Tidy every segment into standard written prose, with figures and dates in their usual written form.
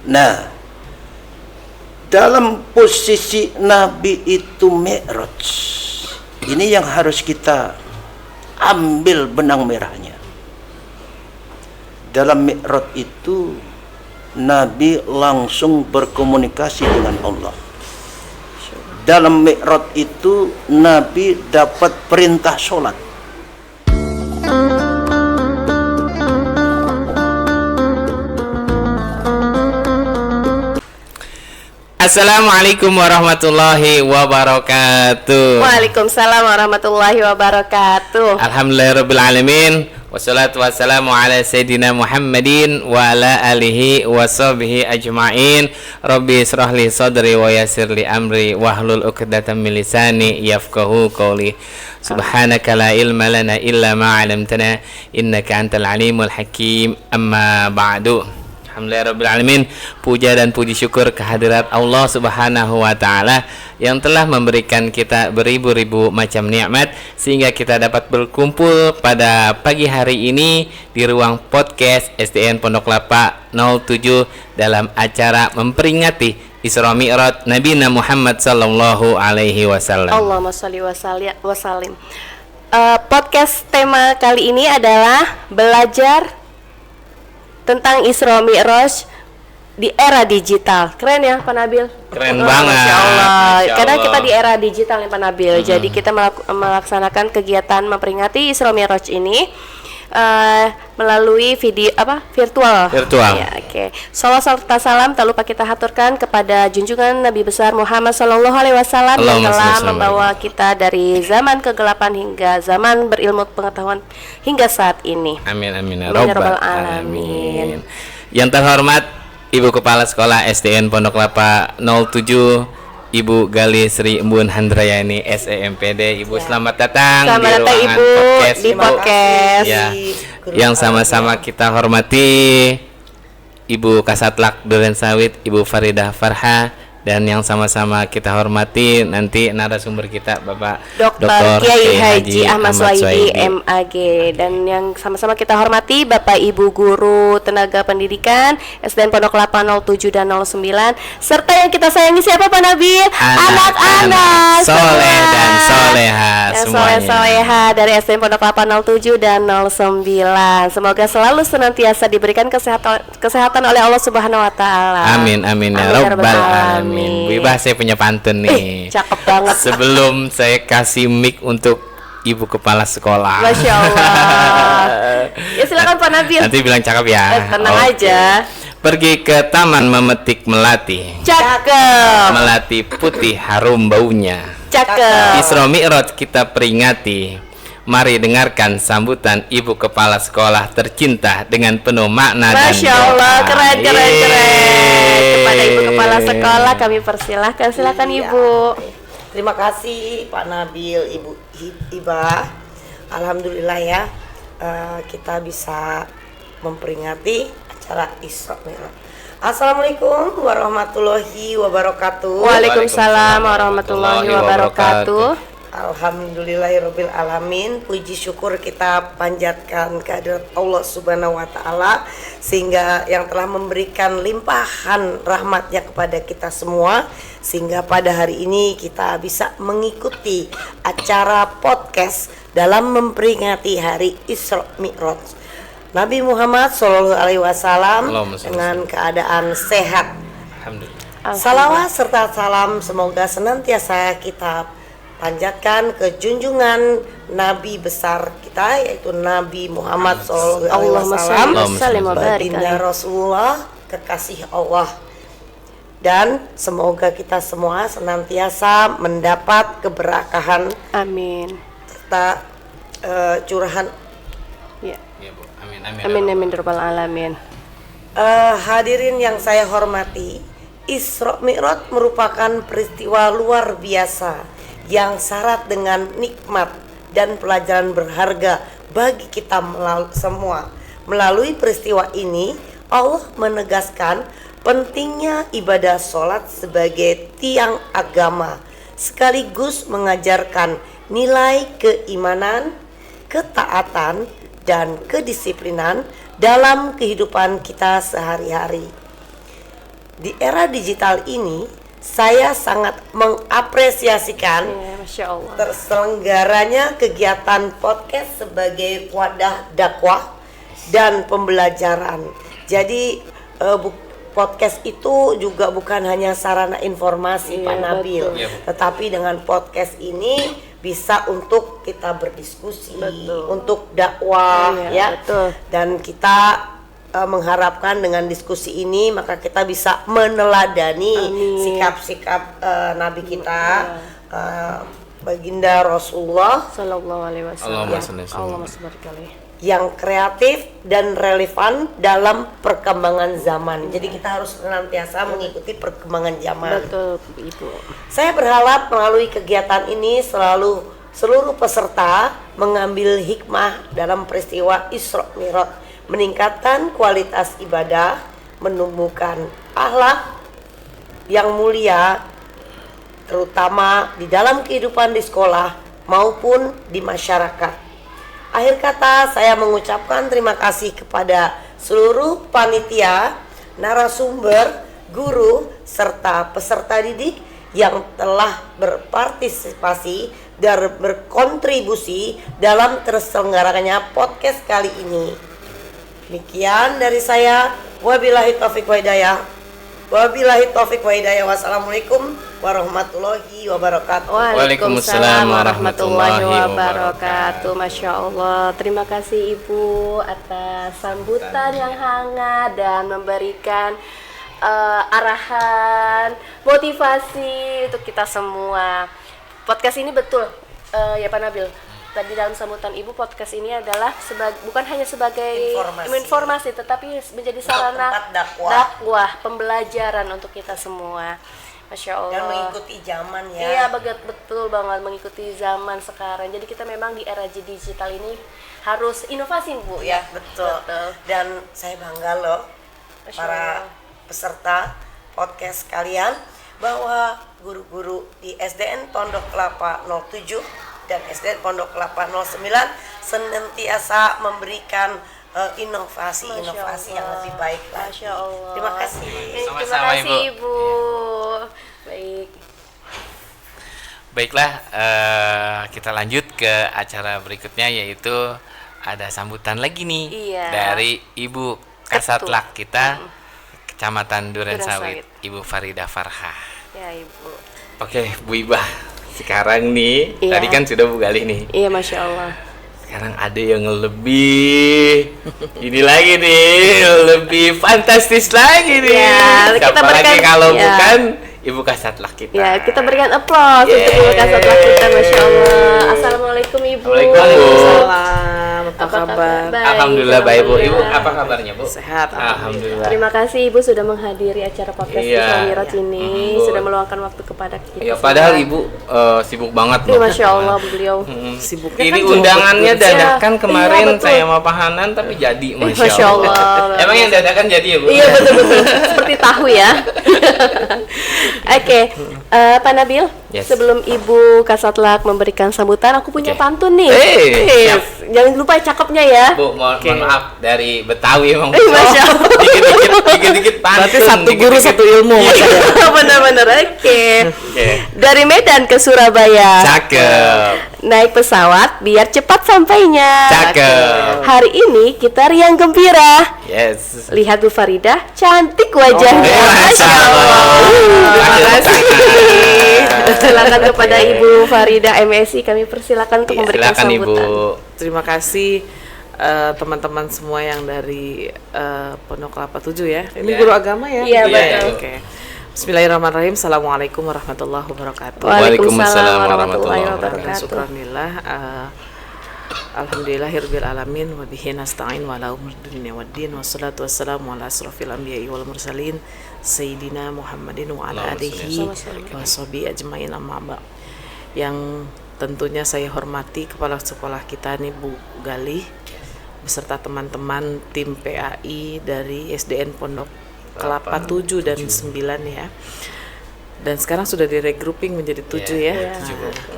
Nah, dalam posisi Nabi itu Mi'raj, ini yang harus kita ambil benang merahnya. Dalam Mi'raj itu Nabi langsung berkomunikasi dengan Allah. Dalam Mi'raj itu Nabi dapat perintah sholat. Assalamualaikum warahmatullahi wabarakatuh. Waalaikumsalam warahmatullahi wabarakatuh. Alhamdulillahirabbil alamin. Wassalatu wassalamu ala sayyidina Muhammadin wa ala alihi wa sahbihi ajma'in. Rabbi israh li sadri wa yassir li amri wahlul 'uqdatam min lisani yafqahu qawli. Subhanaka la ilma lana illa ma 'allamtana innaka antal alimul hakim. Amma ba'du. Alhamdulillahirrahmanirrahim. Puja dan puji syukur kehadirat Allah subhanahu wa ta'ala yang telah memberikan kita beribu-ribu macam nikmat sehingga kita dapat berkumpul pada pagi hari ini di ruang podcast SDN Pondok Kelapa 07 dalam acara memperingati Isra Mi'raj Nabi Muhammad sallallahu alaihi wasallam. Allahumma shalli wa sallim. Podcast tema kali ini adalah belajar tentang Isra Mi'raj di era digital. Keren ya Pak Nabil? Keren banget. Masya Allah. Masya Karena Allah. kita di era digital ya Pak Nabil. Jadi kita melaksanakan kegiatan memperingati Isra Mi'raj ini melalui virtual. Ya, oke. Shalawat serta salam tak lupa kita haturkan kepada junjungan Nabi besar Muhammad sallallahu alaihi wasallam yang telah membawa kita dari zaman kegelapan hingga zaman berilmu pengetahuan hingga saat ini. Amin amin ya rabbal alamin. Yang terhormat Ibu Kepala Sekolah SDN Pondok Kelapa 07 Ibu Gali Sri Embun Handrayani SEMPD. Ibu selamat datang di ruangan Ibu podcast di podcast. Ya, yang sama-sama kita hormati Ibu Kasatlak Duren Sawit, Ibu Faridah Farha, dan yang sama-sama kita hormati nanti narasumber kita Bapak Dr. Kiai Haji Ahmad Suwaidi MAG, dan yang sama-sama kita hormati Bapak Ibu guru tenaga pendidikan SDN Pondok Kelapa 07 dan 09, serta yang kita sayangi siapa Pak Nabil? Anak-anak soleh dan soleha semuanya. Soleha dari SDN Pondok Kelapa 07 dan 09. Semoga selalu senantiasa diberikan kesehatan oleh Allah Subhanahu wa taala. Amin amin ya rabbal alamin. Bebas, saya punya pantun nih. Cakep banget. Sebelum saya kasih mic untuk Ibu Kepala Sekolah. Masya Allah. Ya silakan Pak Nabil. Nanti bilang cakep ya. Tenang aja. Pergi ke taman memetik melati. Cakep. Melati putih harum baunya. Cakep. Isra Mi'raj kita peringati. Mari dengarkan sambutan Ibu Kepala Sekolah tercinta dengan penuh makna dan doa. Masya Allah, keren. Kepada Ibu Kepala Sekolah kami persilahkan, silakan Ibu. Terima kasih Pak Nabil, Ibu Hibah. Alhamdulillah ya, kita bisa memperingati acara Isra Mi'raj. Assalamualaikum warahmatullahi wabarakatuh. Waalaikumsalam warahmatullahi wabarakatuh. Alhamdulillahirabbil alamin. Puji syukur kita panjatkan kehadirat Allah Subhanahu wa taala sehingga yang telah memberikan limpahan rahmatnya kepada kita semua sehingga pada hari ini kita bisa mengikuti acara podcast dalam memperingati hari Isra Mi'raj Nabi Muhammad sallallahu alaihi wasallam dengan keadaan sehat. Alhamdulillah. Salawat serta salam semoga senantiasa kita panjatkan ke junjungan Nabi besar kita yaitu Nabi Muhammad SAW, baginda Rasulullah, kekasih Allah, dan semoga kita semua senantiasa mendapat keberkahan. Amin. Serta curahan. Ya. Amin rabbal alamin. Hadirin yang saya hormati, Isra Mi'raj merupakan peristiwa luar biasa yang syarat dengan nikmat dan pelajaran berharga bagi kita semua. Melalui peristiwa ini, Allah menegaskan pentingnya ibadah sholat sebagai tiang agama, sekaligus mengajarkan nilai keimanan, ketaatan, dan kedisiplinan dalam kehidupan kita sehari-hari. di era digital ini saya sangat mengapresiasikan Masya Allah. terselenggaranya kegiatan podcast sebagai wadah dakwah dan pembelajaran. Jadi podcast itu juga bukan hanya sarana informasi Pak Nabil, tetapi dengan podcast ini bisa untuk kita berdiskusi, untuk dakwah betul. Dan kita mengharapkan dengan diskusi ini maka kita bisa meneladani sikap-sikap Nabi kita, baginda Rasulullah Sallallahu Alaihi Wasallam. Allahumma yang kreatif dan relevan dalam perkembangan zaman. Jadi kita harus senantiasa mengikuti perkembangan zaman. Betul, Ibu. Saya berharap melalui kegiatan ini seluruh peserta mengambil hikmah dalam peristiwa Isra Mi'raj, meningkatkan kualitas ibadah, menumbuhkan akhlak yang mulia, terutama di dalam kehidupan di sekolah maupun di masyarakat. Akhir kata, saya mengucapkan terima kasih kepada seluruh panitia, narasumber, guru, serta peserta didik yang telah berpartisipasi dan berkontribusi dalam terselenggaranya podcast kali ini. Demikian dari saya. Wabillahi taufiq wa hidayah. Wassalamualaikum warahmatullahi wabarakatuh. Waalaikumsalam warahmatullahi wabarakatuh. Masya Allah. Terima kasih Ibu atas sambutan yang hangat dan memberikan arahan, motivasi untuk kita semua. Podcast ini betul ya Pak Nabil. Tadi dalam sambutan Ibu, podcast ini adalah bukan hanya sebagai informasi tetapi menjadi sarana dakwah, pembelajaran untuk kita semua. Masya Allah. Dan mengikuti zaman ya. Iya, betul banget, mengikuti zaman sekarang. Jadi kita memang di era digital ini harus inovasi, Bu. Ya, betul. Dan saya bangga loh para peserta podcast kalian bahwa guru-guru di SDN Pondok Kelapa 07 dan SDN Pondok Kelapa 09 senantiasa memberikan inovasi yang lebih baik lagi. Masya Allah. Terima kasih. Terima kasih Ibu. Baiklah, kita lanjut ke acara berikutnya, yaitu ada sambutan lagi nih dari Ibu Kasatlak kita, Kecamatan Durensawit, Ibu Faridah Farhah. Ya Ibu. Oke, Bu Ibah. Sekarang nih, tadi kan sudah Bu Galih nih. Iya, Masya Allah. Sekarang ada yang lebih ini lagi nih, lebih fantastis lagi nih. Ya, kita apalagi kalau bukan Ibu Kasatlak kita. Ya, kita berikan applause untuk Ibu Kasatlak kita, Masya Allah. Assalamualaikum Ibu. Waalaikumsalam. Apa kabar? Alhamdulillah baik Bu. Ibu apa kabarnya Bu? Sehat. Alhamdulillah. Terima kasih Ibu sudah menghadiri acara podcast Isra Mi'raj ini, sudah meluangkan waktu kepada kita. Ya, padahal Ibu sibuk banget loh. Masya Allah beliau. Sibuknya Ini kan undangannya dadakan kemarin betul. saya sama Pak Hanan tapi jadi Masya Allah. Emang yang dadakan jadi ya Bu? Iya betul-betul. Seperti tahu ya. Oke, Pak Nabil, sebelum Ibu Kasatlak memberikan sambutan, aku punya pantun nih. Jangan lupa cakepnya ya. Bu, mohon maaf dari Betawi emang. Masya Allah. Dikit-dikit pantun. Berarti satu guru satu ilmu. Benar-benar oke. Dari Medan ke Surabaya. Cakep. Naik pesawat biar cepat sampainya. Cakep. Hari ini kita riang gembira. Yes. Lihat Bu Faridah, cantik wajahnya. Masya Allah. Terima kasih. Silakan kepada Ibu Faridah MSI, kami persilakan untuk memberikan silakan, sambutan. Ibu. Terima kasih teman-teman semua yang dari Pondok Kelapa 7 ya. Ini guru agama ya? Iya, betul. Oke. Bismillahirrahmanirrahim. Assalamualaikum warahmatullahi wabarakatuh. Waalaikumsalam warahmatullahi wabarakatuh. Syukurillah. Alhamdulillahirabbil alamin wa bihi nasta'in wa ala umuri dunya waddin wassalatu wassalamu ala asrofil anbiya'i wal mursalin sayyidina Muhammadin wa ala alihi wa sahbihi ajmain amma ba'd. Yang tentunya saya hormati kepala sekolah kita nih Bu Galih beserta teman-teman tim PAI dari SDN Pondok Kelapa 7 dan 9 ya. Dan sekarang sudah di-regrouping menjadi 7 ya.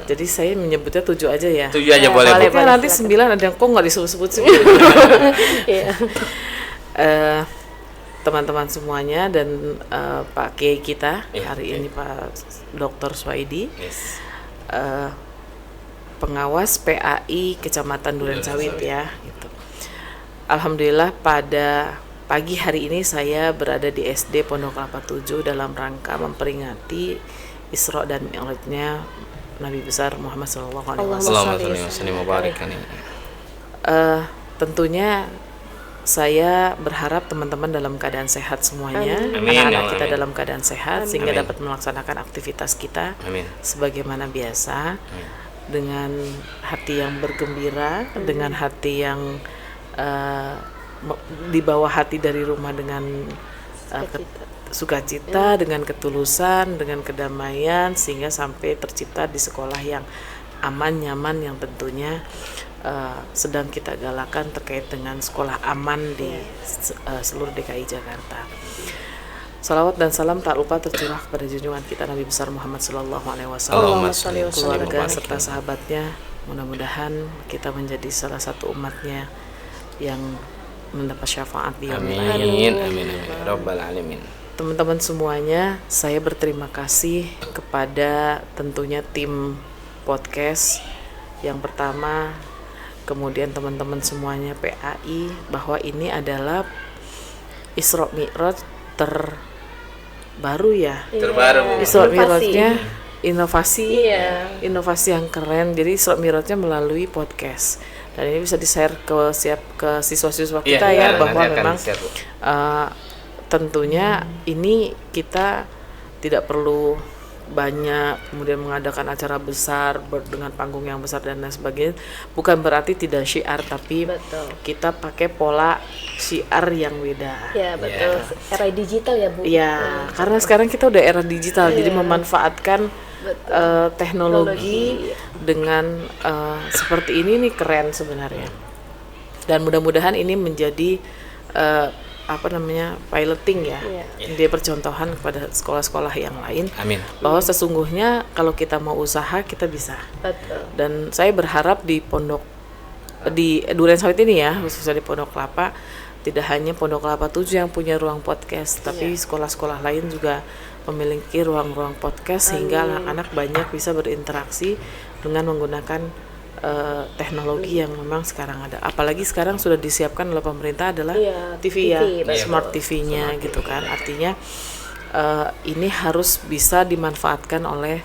Jadi saya menyebutnya 7 aja ya. 7 aja boleh. Boleh, nanti 9 ada yang kok nggak disebut-sebut sih. teman-teman semuanya dan Pak Kiai kita hari ini Pak Dr. Swaidi, pengawas PAI Kecamatan Durensawit ya. Gitu. Alhamdulillah pada pagi hari ini saya berada di SD Pondok Kelapa 7 dalam rangka memperingati Isra dan Mi'rajnya Nabi besar Muhammad sallallahu alaihi wasallam. Tentunya saya berharap teman-teman dalam keadaan sehat semuanya, anak-anak kita dalam keadaan sehat sehingga dapat melaksanakan aktivitas kita sebagaimana biasa dengan hati yang bergembira, dengan hati yang dibawa hati dari rumah dengan sukacita, dengan ketulusan, dengan kedamaian sehingga sampai tercipta di sekolah yang aman, nyaman, yang tentunya sedang kita galakan terkait dengan sekolah aman di seluruh DKI Jakarta. Salawat dan salam tak lupa tercurah kepada junjungan kita Nabi besar Muhammad sallallahu alaihi wasallam, keluarga serta sahabatnya. Mudah-mudahan kita menjadi salah satu umatnya yang mendapat syafaat di yaumil akhir. Amin, amin, amin, Rabbal alamin. Teman-teman semuanya, saya berterima kasih kepada tentunya tim podcast yang pertama, kemudian teman-teman semuanya PAI, bahwa ini adalah Isra Mi'raj terbaru ya. Terbaru. Isra Mi'rajnya inovasi yang keren. Jadi Isra Mi'rajnya melalui podcast. Dan ini bisa di-share ke siswa-siswa kita bahwa memang tentunya ini kita tidak perlu banyak kemudian mengadakan acara besar dengan panggung yang besar dan lain sebagainya. Bukan berarti tidak syiar, tapi kita pakai pola syiar yang beda. Ya betul. Era digital ya Bu. Ya, karena sekarang kita udah era digital, jadi memanfaatkan teknologi dengan seperti ini nih keren sebenarnya. Dan mudah-mudahan ini menjadi piloting ya, dia percontohan kepada sekolah-sekolah yang lain. Amin. Bahwa sesungguhnya kalau kita mau usaha kita bisa. Betul. Dan saya berharap di Durensawit ini ya, khususnya di Pondok Kelapa, tidak hanya Pondok Kelapa 7 yang punya ruang podcast, tapi sekolah-sekolah lain juga memiliki ruang-ruang podcast sehingga anak-anak banyak bisa berinteraksi dengan menggunakan teknologi yang memang sekarang ada. Apalagi sekarang sudah disiapkan oleh pemerintah adalah TV ya, smart TV-nya gitu kan. Artinya ini harus bisa dimanfaatkan oleh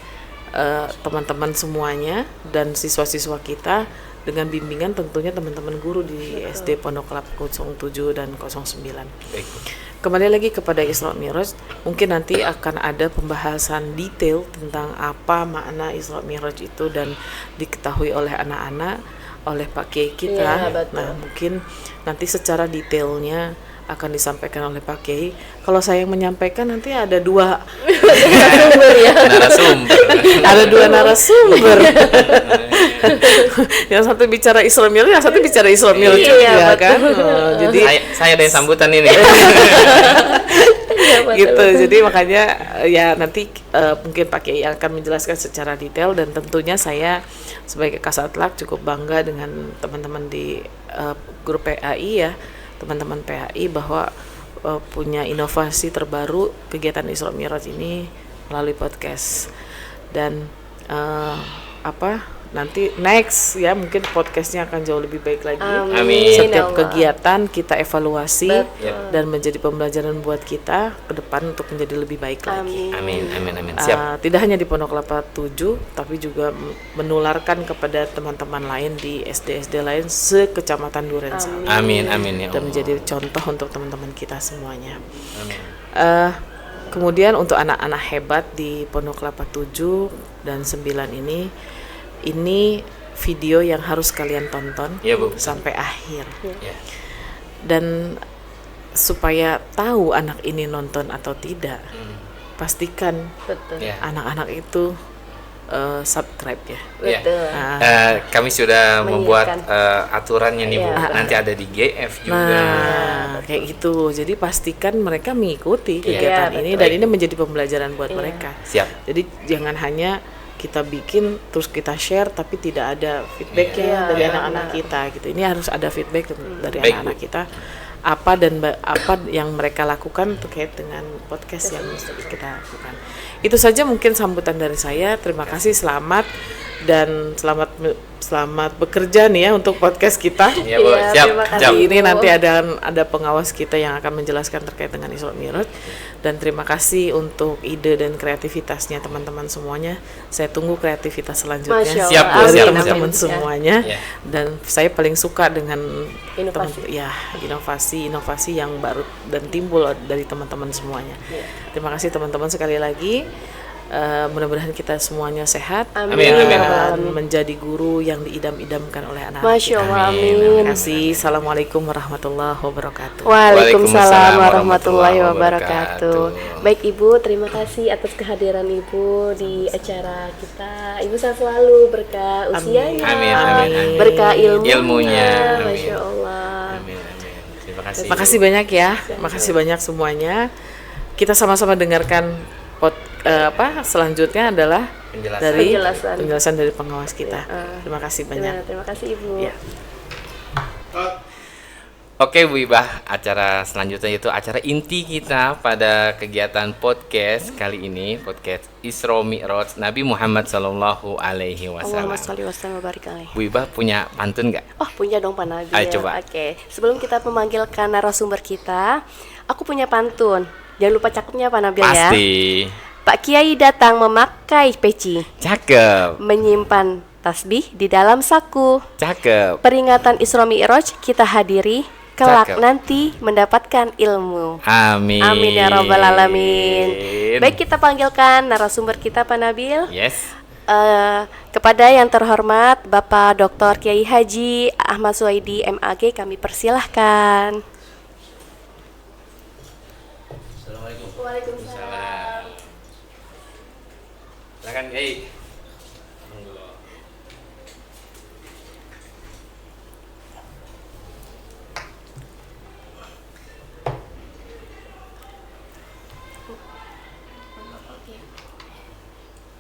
teman-teman semuanya dan siswa-siswa kita dengan bimbingan tentunya teman-teman guru di SD Pondok Kelapa 07 dan 09. Baik. Kembali lagi kepada Isra Mi'raj, mungkin nanti akan ada pembahasan detail tentang apa makna Isra Mi'raj itu dan diketahui oleh anak-anak, oleh Pak Kiai kita. Nah, mungkin nanti secara detailnya akan disampaikan oleh Pak Kiai. Kalau saya yang menyampaikan nanti ada dua narasumber. Ada dua narasumber. Yang satu bicara Isra Mi'raj, yang satu bicara Isra Mi'raj juga kan. Jadi saya ada sambutan ini. gitu. Jadi makanya ya nanti mungkin Pak Kiai akan menjelaskan secara detail dan tentunya saya sebagai Kasatlantas cukup bangga dengan teman-teman di grup PAI ya, teman-teman PAI bahwa punya inovasi terbaru kegiatan Isra Mi'raj ini melalui podcast dan nanti next ya mungkin podcastnya akan jauh lebih baik lagi. Amin. Setiap kegiatan kita evaluasi dan menjadi pembelajaran buat kita ke depan untuk menjadi lebih baik lagi. Amin, amin, amin. Siap. Tidak hanya di Pondok Kelapa 7 tapi juga menularkan kepada teman-teman lain di SD-SD lain se-Kecamatan Durensawit. Amin, amin ya Allah. Dan menjadi contoh untuk teman-teman kita semuanya. Amin. Kemudian untuk anak-anak hebat di Pondok Kelapa 7 dan 9 ini video yang harus kalian tonton sampai akhir. Dan supaya tahu anak ini nonton atau tidak, pastikan anak-anak itu subscribe ya. Betul. Kami sudah membuat aturannya nih Bu. Nanti ada di GF juga. Nah, kayak gitu. Jadi pastikan mereka mengikuti kegiatan ini dan ini menjadi pembelajaran buat mereka. Siap. Jadi jangan hanya kita bikin terus kita share tapi tidak ada feedbacknya dari anak-anak kita gitu. Ini harus ada feedback dari anak-anak kita apa yang mereka lakukan terkait dengan podcast yang kita lakukan. Itu saja mungkin sambutan dari saya. Terima kasih, selamat dan selamat bekerja nih ya untuk podcast kita. Iya, Bu. Siap. Ini nanti ada pengawas kita yang akan menjelaskan terkait dengan Isra Mi'raj. Dan terima kasih untuk ide dan kreativitasnya teman-teman semuanya. Saya tunggu kreativitas selanjutnya Siap, Bu. dari Siap. teman-teman semuanya. Ya. Dan saya paling suka dengan Inovasi. inovasi yang baru dan timbul dari teman-teman semuanya. Ya. Terima kasih teman-teman sekali lagi. Mudah-mudahan kita semuanya sehat Amin. dan menjadi guru yang diidam-idamkan oleh anak-anak Masya kita. Allah, Amin. amin. Terima kasih. Assalamualaikum warahmatullahi wabarakatuh. Waalaikumsalam warahmatullahi wabarakatuh. wabarakatuh. Baik Ibu, terima kasih atas kehadiran Ibu di acara kita. Ibu sehat selalu, berkah usianya, Amin. berkah ilmunya. Ilmunya. Amin. Masya Allah. Amin. Terima kasih. Terima kasih banyak ya. Terima kasih banyak semuanya. Kita sama-sama dengarkan selanjutnya adalah penjelasan dari pengawas kita. Terima kasih banyak. Terima kasih Ibu. Ya. Oke Bu Ibah, acara selanjutnya itu acara inti kita pada kegiatan podcast kali ini, podcast Isra Mi'raj Nabi Muhammad Sallallahu Alaihi Allahumma Wasallam. sholli wa sallim wa barik alaihi. Bu Ibah punya pantun nggak? Oh, punya dong Pak Nabil. Ayo, coba. Oke, sebelum kita memanggilkan narasumber kita, aku punya pantun. Jangan lupa cakepnya Pak Nabil ya. Pasti. Pak Kiai datang memakai peci, Cakep. menyimpan tasbih di dalam saku. Cakep. Peringatan Isra Mi'raj kita hadiri, kelak Cakep. nanti mendapatkan ilmu. Amin. Amin ya rabbal alamin. Baik, kita panggilkan narasumber kita Pak Nabil. Yes. Kepada yang terhormat Bapak Dr. Kiai Haji Ahmad Suwaidi MAG, kami persilahkan. Assalamualaikum. Waalaikumsalam. Silakan Kiai.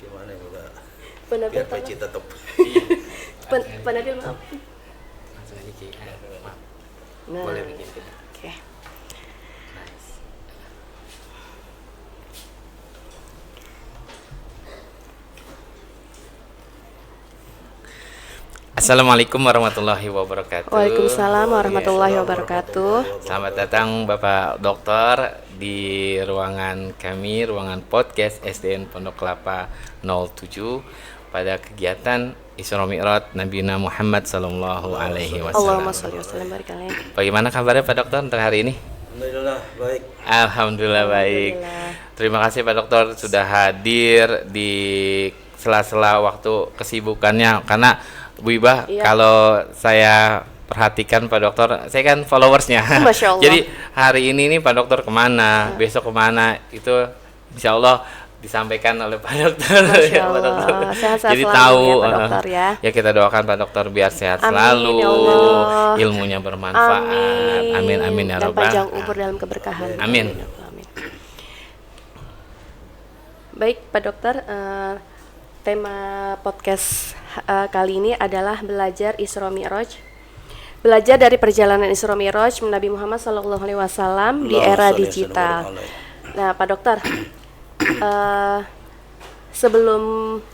Gimana juga? Pak Nabil, Biar peci tetap. Pak Nabil, maaf. Langsung aja Kiai. Maaf. Nah, Boleh bikin kita. oke. Assalamualaikum warahmatullahi wabarakatuh. Waalaikumsalam warahmatullahi wabarakatuh. Selamat datang Bapak Dokter di ruangan kami, ruangan podcast SDN Pondok Kelapa 07 pada kegiatan Isra Mi'raj Nabi Muhammad Sallallahu Alaihi Allahumma Wasallam. sholli wa sallim barik alaihi. Bagaimana kabarnya Pak Dokter untuk hari ini? Alhamdulillah baik. Alhamdulillah baik. Terima kasih Pak Dokter sudah hadir di sela-sela waktu kesibukannya, karena Bu Ibah, Iya. kalau saya perhatikan Pak Dokter, saya kan followersnya. Masya Allah. Jadi hari ini nih Pak Dokter kemana, besok kemana, itu Insya Allah disampaikan oleh Pak Dokter. Masya Ya, Pak Dokter. Allah. Sehat-sehat Jadi selalu tahu, ya, Pak Dokter ya. Ya kita doakan Pak Dokter biar sehat Amin, selalu, ya Allah. ilmunya bermanfaat. Amin ya Dan Rabbal. panjang umur dalam keberkahan. Amin. Ya Rabbal, amin. Baik Pak Dokter, tema podcast kali ini adalah belajar Isra Mi'raj. Belajar dari perjalanan Isra Mi'raj Nabi Muhammad SAW di era digital. Nah, Pak Dokter, sebelum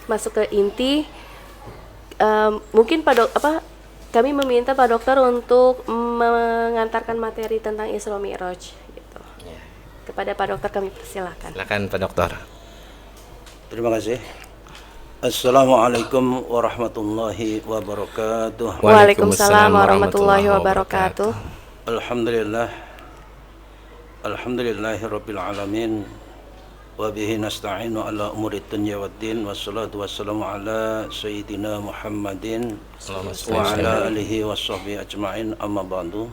masuk ke inti, mungkin kami meminta Pak Dokter untuk mengantarkan materi tentang Isra Mi'raj gitu. Kepada Pak Dokter kami persilahkan. Silakan Pak Dokter. Terima kasih. Assalamualaikum warahmatullahi wabarakatuh. Waalaikumsalam warahmatullahi wabarakatuh. Alhamdulillahirabbil alamin. Wa bihi nasta'inu ala umuri dunya waddin, wassalatu wassalamu ala sayyidina Muhammadin wa ala alihi washabbihi ajma'in, amma ba'du.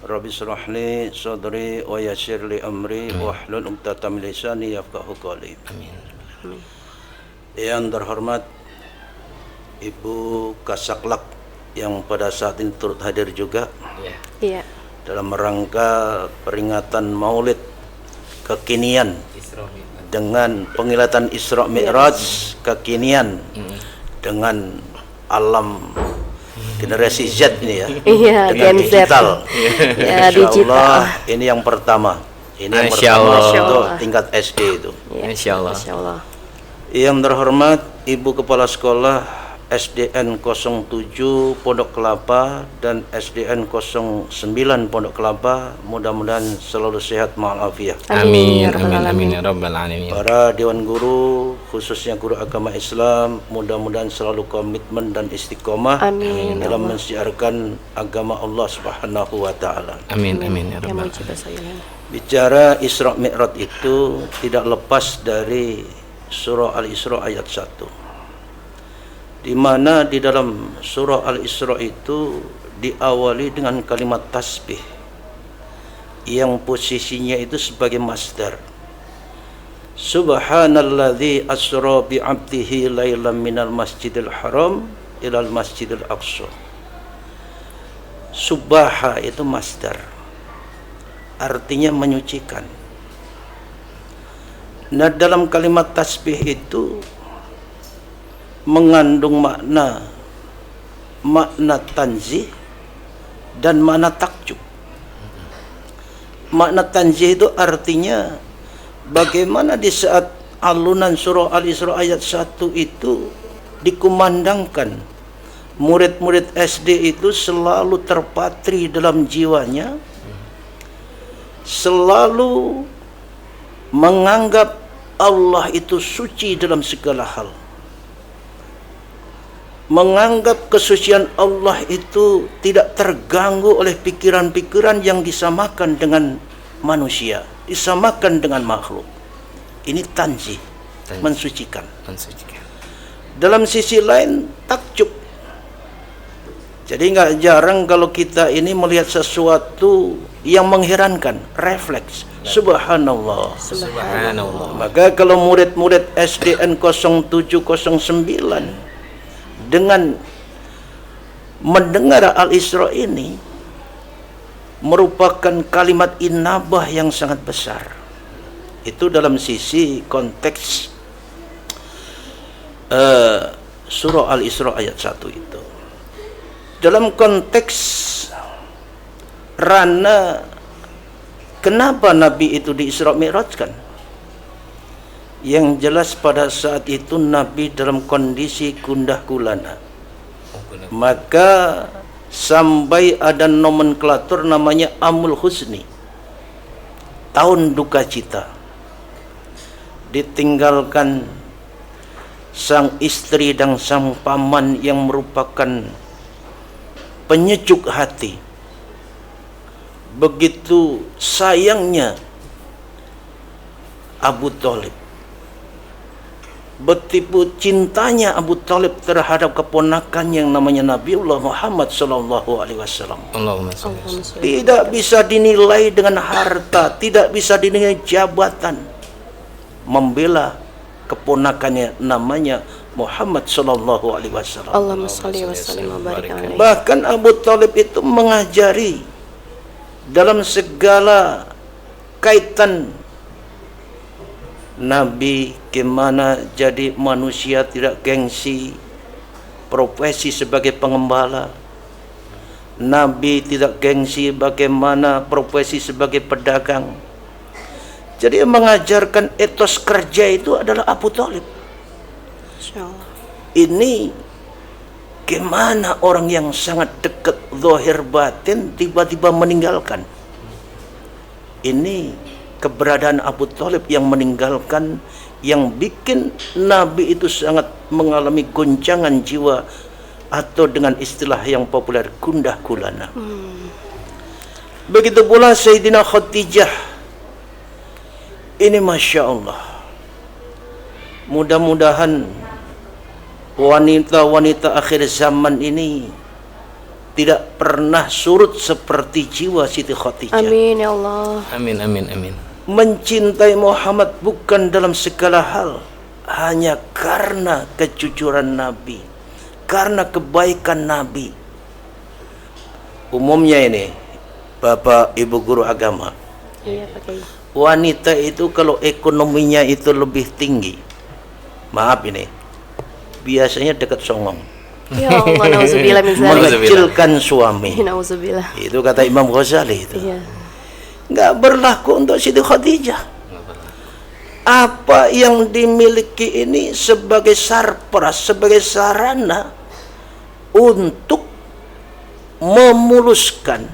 Rabbi shrah li sadri wa yassir li amri wahlul 'uqdatam min lisani yafqahu qawli. Amin. Yang terhormat Ibu Kasaklak yang pada saat ini turut hadir juga Iya. dalam rangka peringatan Maulid kekinian dengan penglihatan Isra Mi'raj kekinian dengan alam generasi Z ini ya. Iya, dengan Gen Z. digital. Ya, Insya digital. Allah, ini yang pertama. Ini yang Masya pertama Allah. untuk tingkat SD itu. Ya, Insya Allah. Masya Allah. Yang terhormat Ibu Kepala Sekolah SDN 07 Pondok Kelapa dan SDN 09 Pondok Kelapa, mudah-mudahan selalu sehat walafiat. Amin, ya rabbal amin, alamin. amin ya rabbal alamin. Para dewan guru, khususnya guru agama Islam, mudah-mudahan selalu komitmen dan istiqomah Amin. dalam mensiarkan agama Allah Subhanahu wa taala. Amin, amin ya Yang rabbal. mujib sayang. Bicara Isra Mi'raj itu tidak lepas dari surah Al-Isra ayat 1. Di mana di dalam surah Al-Isra itu diawali dengan kalimat tasbih yang posisinya itu sebagai masdar. Subhanalladzi asra bi 'abdihi lailan minal masjidil haram ilal masjidil aqsa. Subaha itu masdar, artinya menyucikan. Nah, dalam kalimat tasbih itu mengandung makna tanzih dan makna takjub. Makna tanzih itu artinya bagaimana di saat alunan surah Al-Isra ayat 1 itu dikumandangkan, murid-murid SD itu selalu terpatri dalam jiwanya, selalu menganggap Allah itu suci dalam segala hal, menganggap kesucian Allah itu tidak terganggu oleh pikiran-pikiran yang disamakan dengan manusia, disamakan dengan makhluk. Ini tanzih, mensucikan. Dalam sisi lain takjub. Jadi nggak jarang kalau kita ini melihat sesuatu yang mengherankan, refleks. Subhanallah. Subhanallah. Maka kalau murid-murid SDN 0709 dengan mendengar Al-Isra ini merupakan kalimat inabah yang sangat besar. Itu dalam sisi konteks surah Al-Isra ayat 1 itu. Dalam konteks rana kenapa Nabi itu di-Isra Mi'rajkan? Yang jelas pada saat itu Nabi dalam kondisi gundah gulana. Maka sampai ada nomenklatur namanya Amul Husni, tahun duka cita. Ditinggalkan sang istri dan sang paman yang merupakan penyejuk hati. Begitu sayangnya Abu Thalib, betipu cintanya Abu Thalib terhadap keponakan yang namanya Nabiullah Muhammad sallallahu alaihi wasallam. Allahumma shalli ala sayyidina. Tidak bisa dinilai dengan harta, tidak bisa dinilai jabatan. Membela keponakannya namanya Muhammad sallallahu alaihi wasallam. Allahumma shalli wa sallim wa barik alaihi. Bahkan Abu Thalib itu mengajari dalam segala kaitan Nabi gimana jadi manusia tidak gengsi, profesi sebagai pengembala. Nabi tidak gengsi bagaimana profesi sebagai pedagang. Jadi yang mengajarkan etos kerja itu adalah Abu Thalib. Insyaallah. Ini gimana orang yang sangat dekat zahir batin tiba-tiba meninggalkan. Ini keberadaan Abu Thalib yang meninggalkan, yang bikin Nabi itu sangat mengalami goncangan jiwa, atau dengan istilah yang populer gundah gulana. Begitu pula Sayyidina Khadijah. Ini Masya Allah, mudah-mudahan wanita-wanita akhir zaman ini tidak pernah surut seperti jiwa Siti Khadijah. Amin ya Allah. Amin, amin, amin. Mencintai Muhammad bukan dalam segala hal, hanya karena kejujuran Nabi, karena kebaikan Nabi. Umumnya ini Bapak Ibu guru agama, Iya Pak Kiai. wanita itu kalau ekonominya itu lebih tinggi, maaf ini, biasanya dekat songong. Ya Allah, nauzubillah min zalik. Mengecilkan suami. Nauzubillah. Itu kata Imam Ghazali itu. Iya. Nggak berlaku untuk Siti Khadijah. Apa yang dimiliki ini sebagai sarpras, sebagai sarana untuk memuluskan,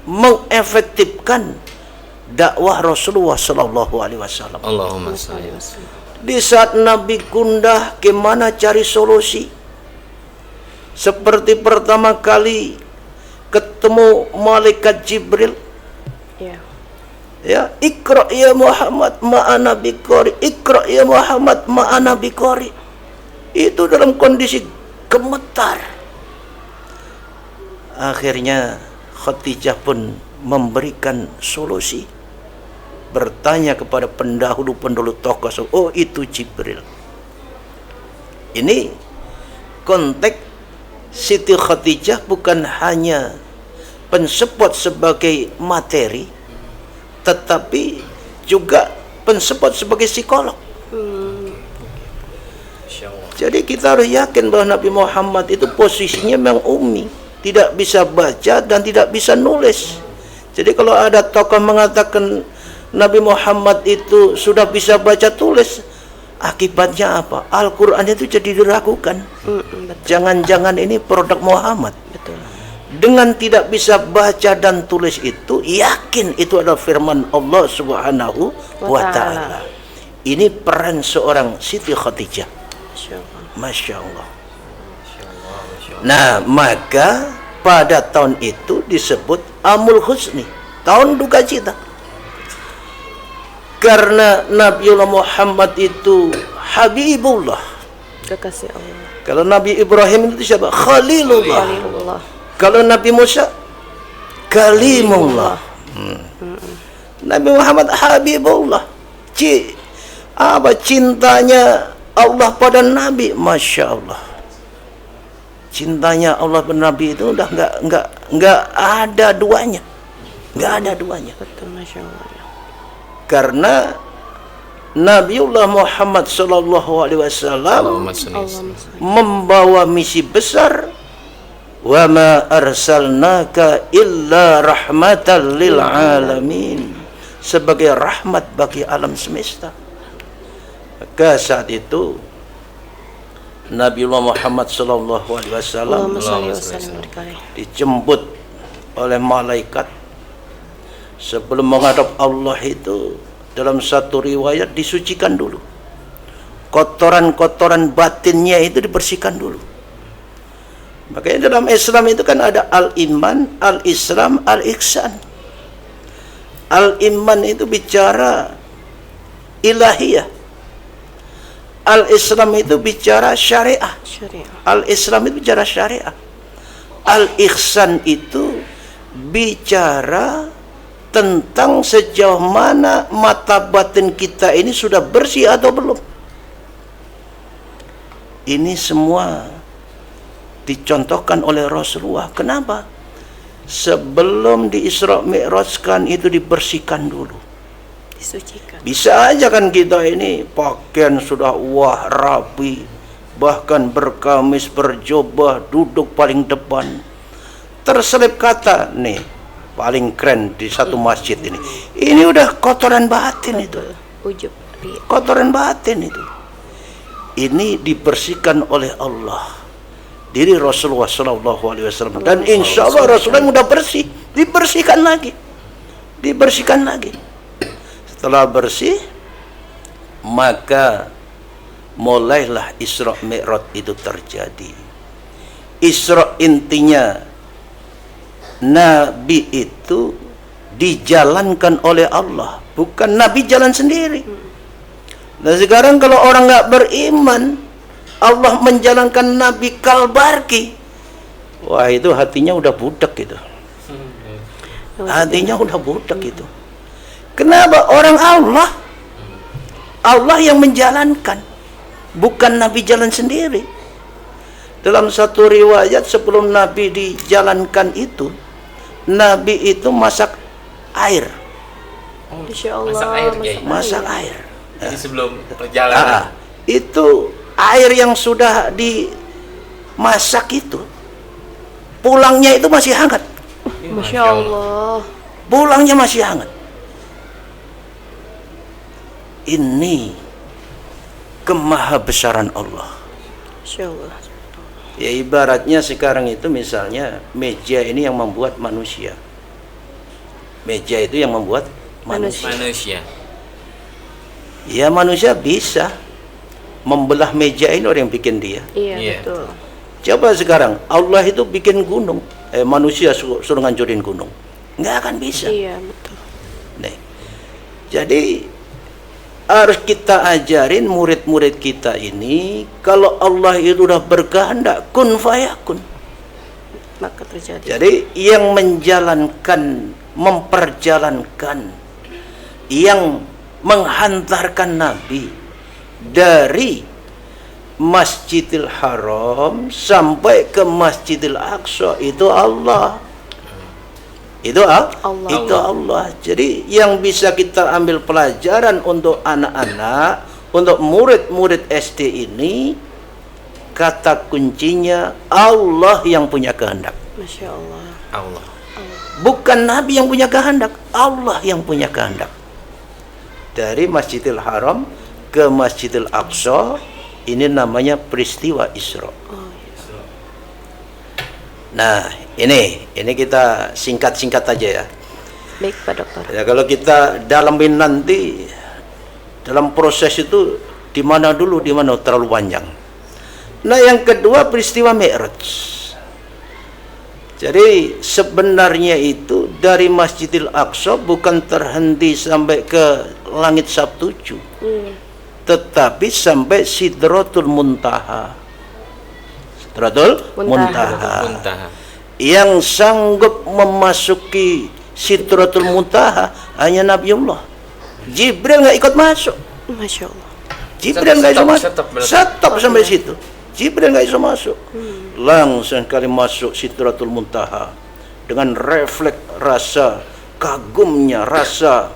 mengefektifkan dakwah Rasulullah Sallallahu Alaihi Wasallam. Allahumma shalli wa sallim. Di saat Nabi gundah, gimana cari solusi? Seperti pertama kali ketemu malaikat Jibril, Iya. ya, Iqra ya Muhammad ma'ana biqari, Iqra ya Muhammad ma'ana biqari. Itu dalam kondisi gemetar. Akhirnya Khadijah pun memberikan solusi, bertanya kepada pendahulu tokoh, oh itu Jibril. Ini konteks Siti Khadijah bukan hanya pensupport sebagai materi, tetapi juga pensupport sebagai psikolog. Jadi kita harus yakin bahwa Nabi Muhammad itu posisinya memang ummi, tidak bisa baca dan tidak bisa nulis. Jadi kalau ada tokoh mengatakan Nabi Muhammad itu sudah bisa baca tulis, akibatnya apa? Al-Quran itu jadi diragukan. Jangan-jangan ini produk Muhammad. Betul. Dengan tidak bisa baca dan tulis itu, yakin itu adalah firman Allah Subhanahu wa Ta'ala. Ini peran seorang Siti Khadijah. Masya Allah. Nah, maka pada tahun itu disebut Amul Husni, tahun duka cita. Karena Nabiullah Muhammad itu Habibullah, Kekasih Allah. kalau Nabi Ibrahim itu siapa? Khalilullah. Khalilullah. Kalau Nabi Musa Kalimullah. Nabi Muhammad Habibullah. Cintanya Allah pada Nabi, Masya Allah. Cintanya Allah pada Nabi itu udah nggak ada duanya, nggak ada duanya. Betul, Masya Allah. Karena Nabiullah Muhammad Sallallahu Alaihi Wasallam membawa misi besar, wa ma arsalnaka illa rahmatan lil alamin, sebagai rahmat bagi alam semesta. Maka saat itu Nabiullah Muhammad Sallallahu Alaihi Wasallam dijemput oleh malaikat. Sebelum menghadap Allah itu, dalam satu riwayat disucikan dulu. Kotoran-kotoran batinnya itu dibersihkan dulu. Makanya dalam Islam itu kan ada al-iman, al-islam, al-ihsan. Al-iman itu bicara ilahiyah. Al-islam itu bicara syariah. Al-islam itu bicara syariah. Al-ihsan itu bicara tentang sejauh mana mata batin kita ini sudah bersih atau belum. Ini semua dicontohkan oleh Rasulullah. Kenapa? Sebelum di Isra Mi'rajkan itu dibersihkan dulu, Disucikan. Bisa aja kan kita ini pakaian sudah wah rapi, bahkan berkamis berjubah, duduk paling depan, terselip kata nih paling keren di satu masjid ini. Ini udah kotoran batin itu. Ujub. Kotoran batin itu. Ini dibersihkan oleh Allah, diri Rasulullah Sallallahu Alaihi Wasallam, dan insya Allah Rasulullah udah bersih, dibersihkan lagi, dibersihkan lagi. Setelah bersih, maka mulailah Isra Mi'raj itu terjadi. Isra intinya Nabi itu dijalankan oleh Allah, bukan Nabi jalan sendiri. Nah sekarang kalau orang nggak beriman, Allah menjalankan Nabi kalbarki, wah itu hatinya udah budak gitu. Hatinya udah budak itu. Kenapa? Orang Allah yang menjalankan, bukan Nabi jalan sendiri. Dalam satu riwayat sebelum Nabi dijalankan itu, Nabi itu masak air. Insya Allah. Masak air, Masak air. Jadi sebelum perjalanan. Itu air yang sudah masak itu pulangnya itu masih hangat. Masya Allah. Pulangnya masih hangat. Ini kemahabesaran Allah. Masya Allah. Ya ibaratnya sekarang itu misalnya meja ini yang membuat manusia. Meja itu yang membuat manusia. Ya manusia bisa membelah meja ini, orang yang bikin dia. Iya, betul. Coba sekarang Allah itu bikin gunung, manusia suruh ngancurin gunung, nggak akan bisa. Iya, betul. Nih, jadi harus kita ajarin murid-murid kita ini, kalau Allah itu udah berkehendak kun fayakun, Maka terjadi. jadi yang menjalankan, memperjalankan, yang menghantarkan Nabi dari Masjidil Haram sampai ke Masjidil Aqsa itu Allah. Itu Allah. Jadi yang bisa kita ambil pelajaran untuk anak-anak, untuk murid-murid SD ini, kata kuncinya Allah yang punya kehendak. Masya Allah. Allah. Bukan Nabi yang punya kehendak, Allah yang punya kehendak. Dari Masjidil Haram ke Masjidil Aqsa, ini namanya peristiwa Isra. Nah, ini kita singkat-singkat aja ya. Baik, Pak Dokter. Ya, kalau kita dalamin nanti dalam proses itu di mana dulu, di mana terlalu panjang. Nah, yang kedua peristiwa Mi'raj. Jadi sebenarnya itu dari Masjidil Aqsa bukan terhenti sampai ke langit Sabtuju, tetapi sampai Sidratul Muntaha. Sidratul Muntaha. Yang sanggup memasuki Sidratul Muntaha hanya Nabiullah. Jibril nggak ikut masuk. Masya Allah. Jibril nggak bisa masuk. Stop sampai situ. Jibril nggak bisa masuk. Langsung kali masuk Sidratul Muntaha dengan refleks rasa kagumnya, rasa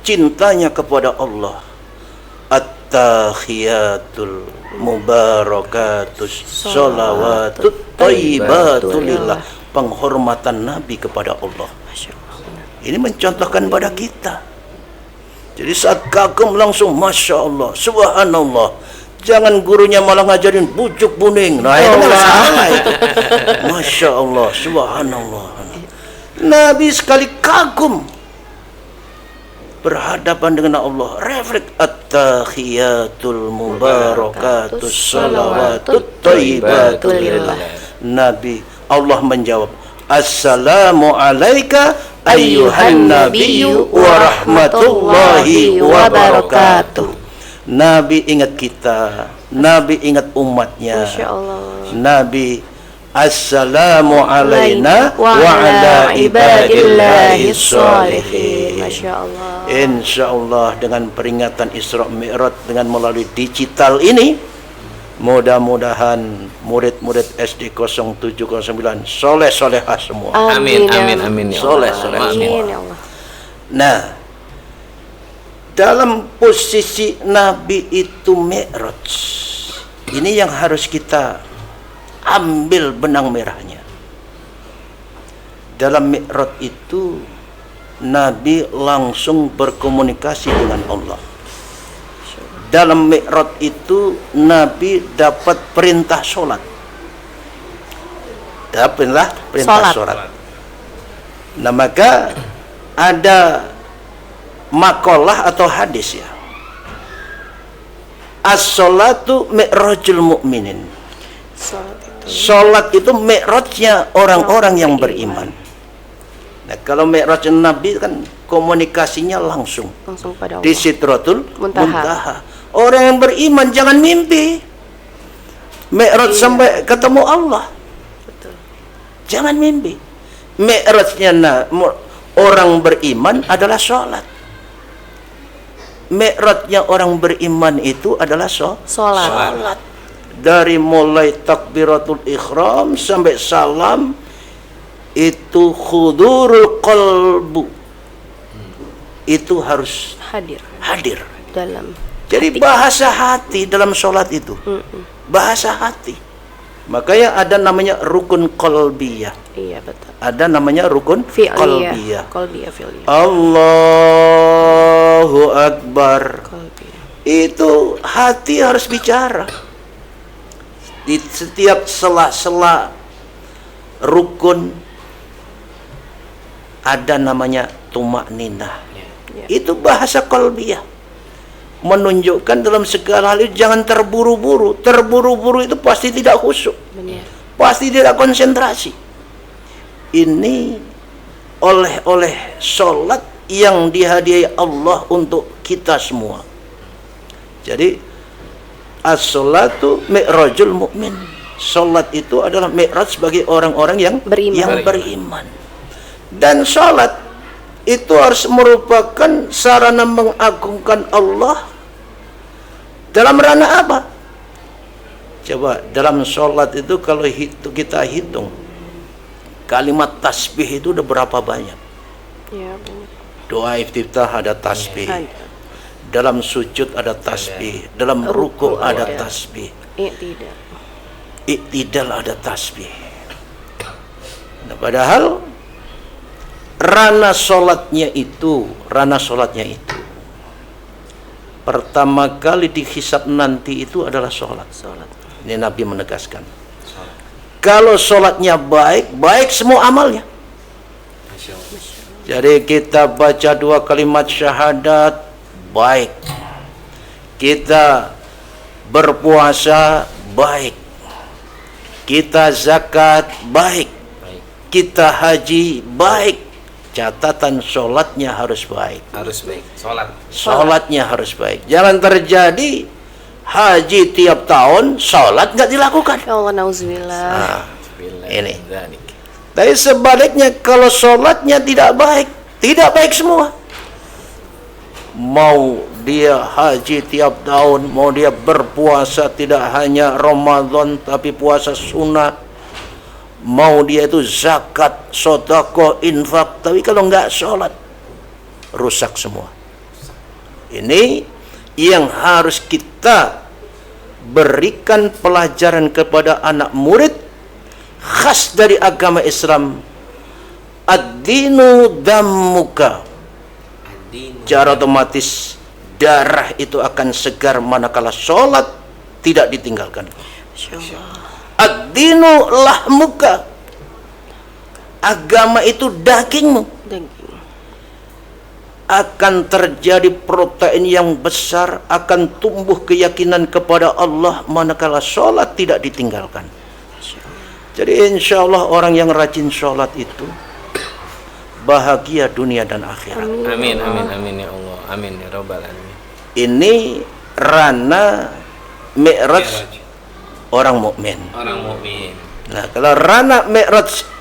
cintanya kepada Allah. At-tahiyatul mubarakatus sholawatut thayyibatulillah, penghormatan Nabi kepada Allah. Ini mencontohkan pada kita. Jadi saat kagum langsung Masya Allah, Subhanallah. Jangan gurunya malah ngajarin bujuk buning. Nah itu malah salah itu. Masya Allah, Subhanallah. Nabi sekali kagum berhadapan dengan Allah, refleks at-tahiyatul mubarakatus sholawatut thayyibatulillah. Nabi, Allah menjawab, Assalamu alaika ayyuhan nabiyyu wa rahmatullahi wa barakatuh. Nabi ingat kita, Nabi ingat umatnya. Masya Allah. Nabi, Assalamu alaina wa ala ibadillahi sholihin. Masya Allah. Insya Allah dengan peringatan Isra Mi'raj dengan melalui digital ini, mudah-mudahan murid-murid SD 0709 soleh-solehah semua. Amin, amin, amin. Ya Allah. Soleh-solehah Amin semua. ya Allah. Nah, dalam posisi Nabi itu Mi'raj, ini yang harus kita ambil benang merahnya. Dalam Mi'raj itu Nabi langsung berkomunikasi dengan Allah. Dalam Mi'raj itu Nabi dapat perintah sholat. Dapatlah perintah sholat. Nah maka ada makalah atau hadis ya, as-sholatu mi'rajul mu'minin. Sholat itu mi'rajnya orang-orang yang beriman. Nah kalau mi'raj Nabi kan komunikasinya langsung pada Allah. di Sidratul Muntaha. Orang yang beriman jangan mimpi mi'raj sampai ketemu Allah. Betul. Jangan mimpi. Mi'rajnya orang beriman adalah sholat. Mi'rajnya orang beriman itu adalah sholat. Dari mulai takbiratul ihram sampai salam itu khudurul qalbu, itu harus hadir dalam jadi hati. Bahasa hati dalam sholat itu bahasa hati. Makanya ada namanya rukun qalbiyah. Iya betul. Ada namanya rukun qalbiyah. Qalbiyah fi'liyah. Allahu Akbar. Qalbiyah. Itu hati harus bicara. Di setiap sela-sela rukun ada namanya tumakninah. Itu bahasa qalbiyah. Menunjukkan dalam segala hal itu jangan terburu-buru. Terburu-buru itu pasti tidak khusyuk. Benar. Pasti tidak konsentrasi. Ini oleh sholat yang dihadiahi Allah untuk kita semua. Jadi as-sholatu mi'rajul mu'min. Sholat itu adalah mi'raj bagi orang-orang yang beriman. Dan sholat itu harus merupakan sarana mengagungkan Allah. Dalam ranah apa? Coba dalam sholat itu kalau kita hitung kalimat tasbih itu udah berapa banyak? Ya, benar. Doa iftitah ada tasbih. Dalam sujud ada tasbih. Dalam ruku ada tasbih. Iktidal ada tasbih. Nah, padahal ranah sholatnya itu pertama kali dihisab nanti itu adalah sholat. Ini Nabi menegaskan. Kalau sholatnya baik semua amalnya. Jadi kita baca 2 kalimat syahadat, baik. Kita berpuasa, baik. Kita zakat, baik. Kita haji, baik. Catatan sholatnya harus baik. Sholatnya harus baik. Jangan terjadi haji tiap tahun, sholat nggak dilakukan. Ya Allah, nauzubillah. Ini. Tapi sebaliknya kalau sholatnya tidak baik semua. Mau dia haji tiap tahun, mau dia berpuasa tidak hanya Ramadan tapi puasa sunnah. Mau dia itu zakat, sedekah, infak, tapi kalau enggak sholat, rusak semua. Ini yang harus kita berikan pelajaran kepada anak murid khas dari agama Islam. Ad-dinu dammuka. Secara otomatis darah itu akan segar manakala sholat tidak ditinggalkan. Ad-dinu lahmuka. Agama itu dagingmu. Akan terjadi protein yang besar, akan tumbuh keyakinan kepada Allah manakala sholat tidak ditinggalkan. Jadi insya Allah orang yang rajin sholat itu bahagia dunia dan akhirat. Amin, amin, amin ya Allah. Amin ya Rabbal alamin. Ini ranah mi'raj orang mukmin. Nah, kalau ranah mi'raj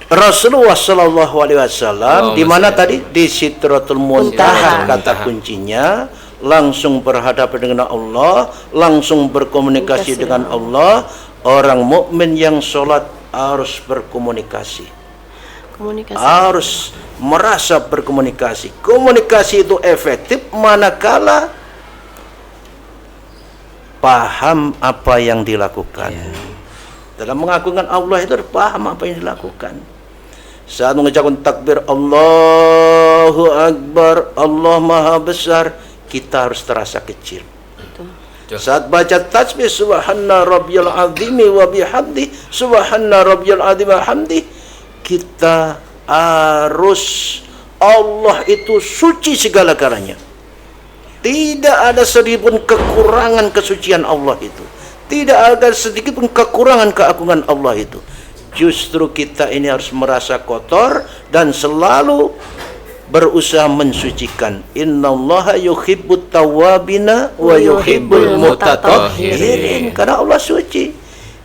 Rasulullah sallallahu alaihi wasallam di mana tadi di Sidratul Muntaha kata kuncinya, langsung berhadapan dengan Allah, langsung berkomunikasi dengan Allah. Orang mukmin yang sholat harus berkomunikasi. Harus merasa berkomunikasi. Komunikasi itu efektif manakala paham apa yang dilakukan. Dalam mengagungkan Allah itu paham apa yang dilakukan. Saat mengucapkan takbir Allahu Akbar, Allah Maha Besar, kita harus terasa kecil. Saat baca tasbih Subhanallah Rabbiyal Azim wa bihamdi, Subhanallah Rabbiyal Azim wa hamdi, kita harus, Allah itu suci segala-galanya. Tidak ada sedikit pun kekurangan kesucian Allah itu. Tidak ada sedikit pun kekurangan keagungan Allah itu. Justru kita ini harus merasa kotor dan selalu berusaha mensucikan. Innallaha yuhibbut tawwabina wa yuhibbul mutatahhirin. Karena Allah suci.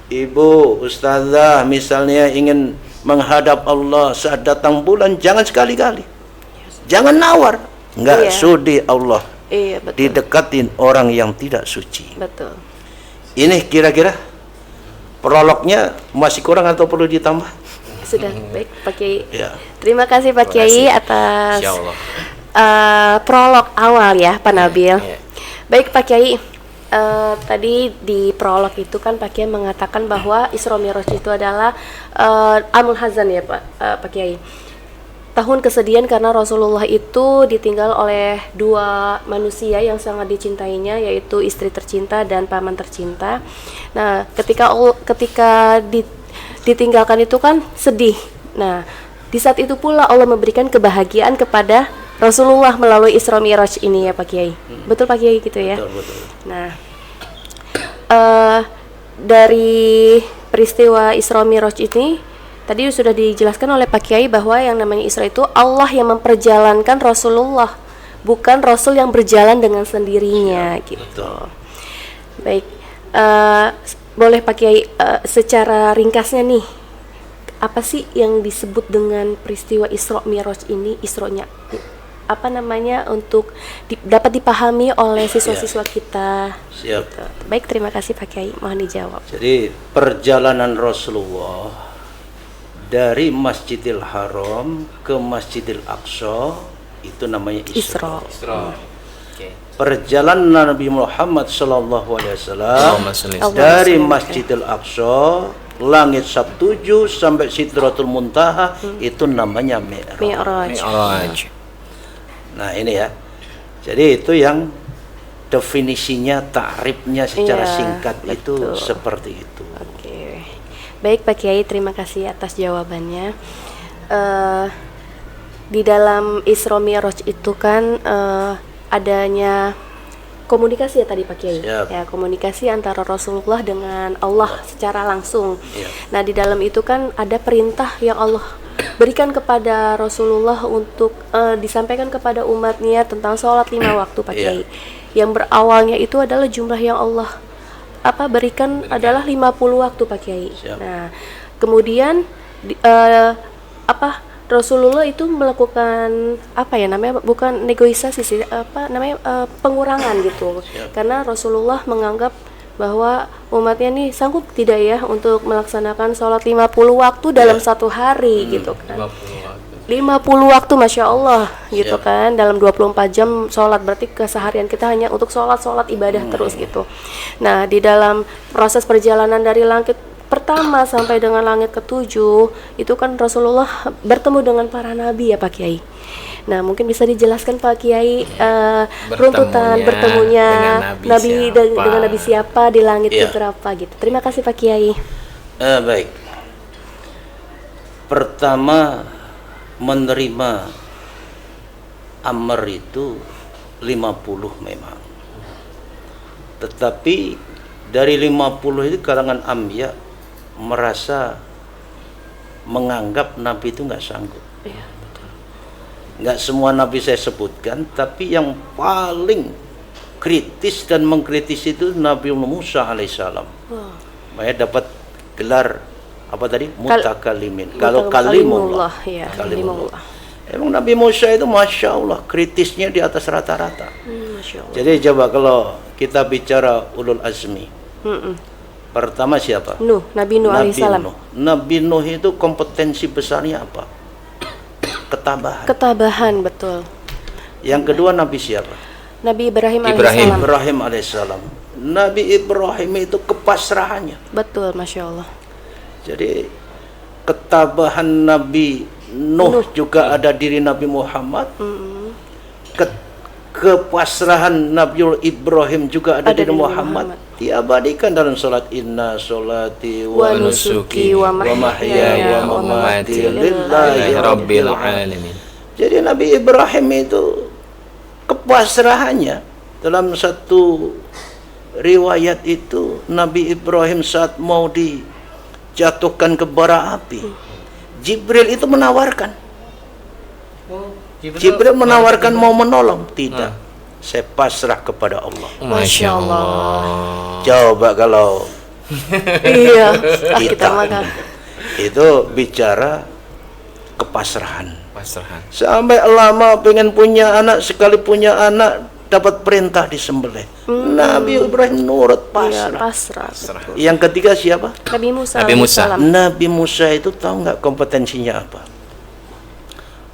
Ibu, ustazah misalnya ingin menghadap Allah saat datang bulan, jangan sekali-kali. Jangan nawar. Enggak sudi Allah. Iya, betul. Didekatin orang yang tidak suci. Betul. Ini kira-kira prolognya masih kurang atau perlu ditambah? Sudah baik Pak Kiai. Ya. Terima kasih Pak Kiai atas prolog awal ya Pak Nabil. Baik Pak Kiai, tadi di prolog itu kan Pak Kiai mengatakan bahwa Isra Mi'raj itu adalah Amul Hazan ya Pak Kiai. Tahun kesedihan karena Rasulullah itu ditinggal oleh dua manusia yang sangat dicintainya, yaitu istri tercinta dan paman tercinta. Nah, ketika ditinggalkan itu kan sedih. Nah, di saat itu pula Allah memberikan kebahagiaan kepada Rasulullah melalui Isra Mi'raj ini ya Pak Kiai. Betul Pak Kiai gitu ya? Betul. Nah, dari peristiwa Isra Mi'raj ini tadi sudah dijelaskan oleh Pak Kiai bahwa yang namanya Isra itu Allah yang memperjalankan Rasulullah, bukan Rasul yang berjalan dengan sendirinya gitu. Betul. Baik, boleh Pak Kiai secara ringkasnya nih, apa sih yang disebut dengan peristiwa Isra Mi'raj ini? Isra-nya apa namanya untuk dapat dipahami oleh siswa-siswa kita. Siap. Gitu. Baik, terima kasih Pak Kiai, mohon dijawab. Jadi perjalanan Rasulullah dari Masjidil Haram ke Masjidil Aqsa itu namanya Isra. Oke. Perjalanan Nabi Muhammad sallallahu alaihi wasallam dari Masjidil Aqsa, langit Sabtuju sampai Sidratul Muntaha itu namanya Mi'raj. Nah, ini ya. Jadi itu yang definisinya, takrifnya secara singkat itu betul. seperti itu. Oke. Baik Pak Kiai, terima kasih atas jawabannya. Di dalam Isra Mi'raj itu kan adanya komunikasi ya tadi Pak Kiai. Siap. Ya, komunikasi antara Rasulullah dengan Allah secara langsung. Iya. Nah, di dalam itu kan ada perintah yang Allah berikan kepada Rasulullah untuk disampaikan kepada umatnya tentang sholat 5 waktu Pak Kiai. Yang berawalnya itu adalah jumlah yang Allah berikan adalah 50 waktu Pak Kiai. Siap. Nah, kemudian Rasulullah itu melakukan bukan negosiasi sih, pengurangan gitu. Siap. Karena Rasulullah menganggap bahwa umatnya nih sanggup tidak ya untuk melaksanakan sholat 50 waktu dalam satu hari gitu kan. 50 waktu Masya Allah gitu kan, dalam 24 jam sholat, berarti keseharian kita hanya untuk sholat ibadah terus gitu. Nah, di dalam proses perjalanan dari langit pertama sampai dengan langit ketujuh itu kan Rasulullah bertemu dengan para nabi ya Pak Kiai. Nah, mungkin bisa dijelaskan Pak Kiai runtutan bertemunya dengan nabi siapa di langit keberapa gitu. Terima kasih Pak Kiai. Baik. Pertama, menerima amr itu 50 memang. Tetapi dari 50 itu kalangan ambiya merasa menganggap nabi itu nggak sanggup. Iya, betul. Nggak semua nabi saya sebutkan, tapi yang paling kritis dan mengkritis itu Nabi Musa alaihissalam. Makanya dapat gelar apa tadi? Mutakalimin. Kalau kalimullah. Ya, Kalimullah. Emang Nabi Musa itu Masya Allah kritisnya di atas rata-rata. Masya Allah. Jadi coba kalau kita bicara ulul azmi, pertama siapa? Nabi Nuh alaihissalam. Nabi Nuh itu kompetensi besarnya apa? Ketabahan, betul. Yang kedua Nabi siapa? Nabi Ibrahim alaihissalam. Nabi Ibrahim itu kepasrahannya. Betul, Masya Allah. Jadi ketabahan Nabi Nuh juga ada diri Nabi Muhammad. Kepasrahan Nabi Ibrahim juga ada diri Muhammad. Diabadikan dalam salat, inna sholati wa nusuki wa mahyaya wa mamati lillahi rabbil alamin. Jadi Nabi Ibrahim itu kepasrahannya, dalam satu riwayat itu Nabi Ibrahim saat mau dijatuhkan ke bara api, Jibril itu menawarkan. Jibril menawarkan mau menolong, tidak. Saya pasrah kepada Allah. Masya Allah. Coba kalau kita itu bicara kepasrahan. Sampai lama pengen punya anak, sekali punya anak dapat perintah disembelih. Nabi Ibrahim nurut, pasrah. Yang ketiga siapa? Nabi Musa itu tahu nggak kompetensinya apa?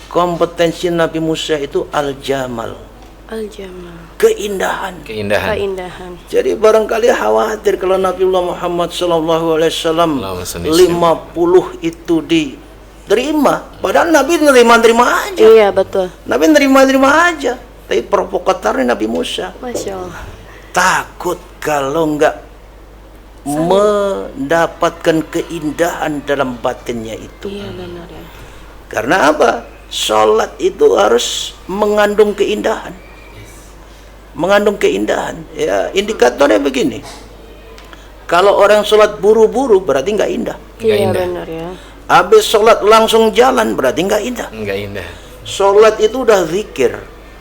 Kompetensi Nabi Musa itu al-jamal, Al-jamal. Keindahan. Keindahan. Jadi barangkali khawatir kalau Nabiullah Muhammad sallallahu alaihi wasallam 50 itu diterima. Padahal Nabi nerima aja. Iya, betul. Nabi nerima aja. Tapi provokatornya Nabi Musa. Masya Allah. Takut kalau enggak mendapatkan keindahan dalam batinnya itu. Iya, benar ya. Karena apa? Sholat itu harus mengandung keindahan. Ya, indikatornya begini. Kalau orang sholat buru-buru berarti nggak indah. Iya, benar ya. Habis sholat langsung jalan berarti nggak indah. Sholat itu udah zikir.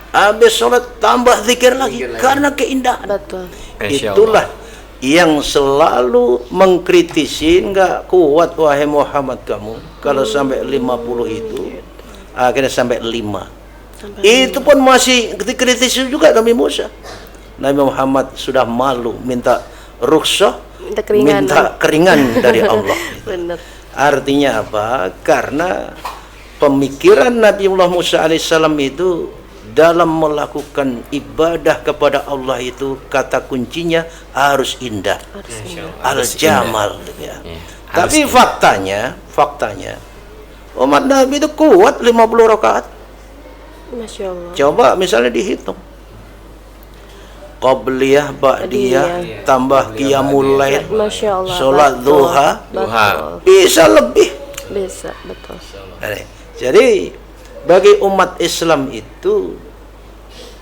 Habis sholat tambah zikir lagi karena keindahan. Betul. Itulah yang selalu mengkritisi, nggak kuat wahai Muhammad kamu kalau sampai 50 itu akhirnya sampai 5. Itu pun masih dikritisi juga Nabi Musa. Nabi Muhammad sudah malu minta rukhsah, minta keringan dari Allah. Benar. Artinya apa? Karena pemikiran Nabiullah Musa alaihissalam itu dalam melakukan ibadah kepada Allah itu kata kuncinya harus indah. Al-jamal ya. Tapi faktanya umat Nabi itu kuat 50 rakaat. Masya Allah. Coba misalnya dihitung. Qabliyah, ba'diyah, tambah qiyamul lail, Masya Allah. sholat duha, bisa lebih. Bisa, betul. Jadi bagi umat Islam itu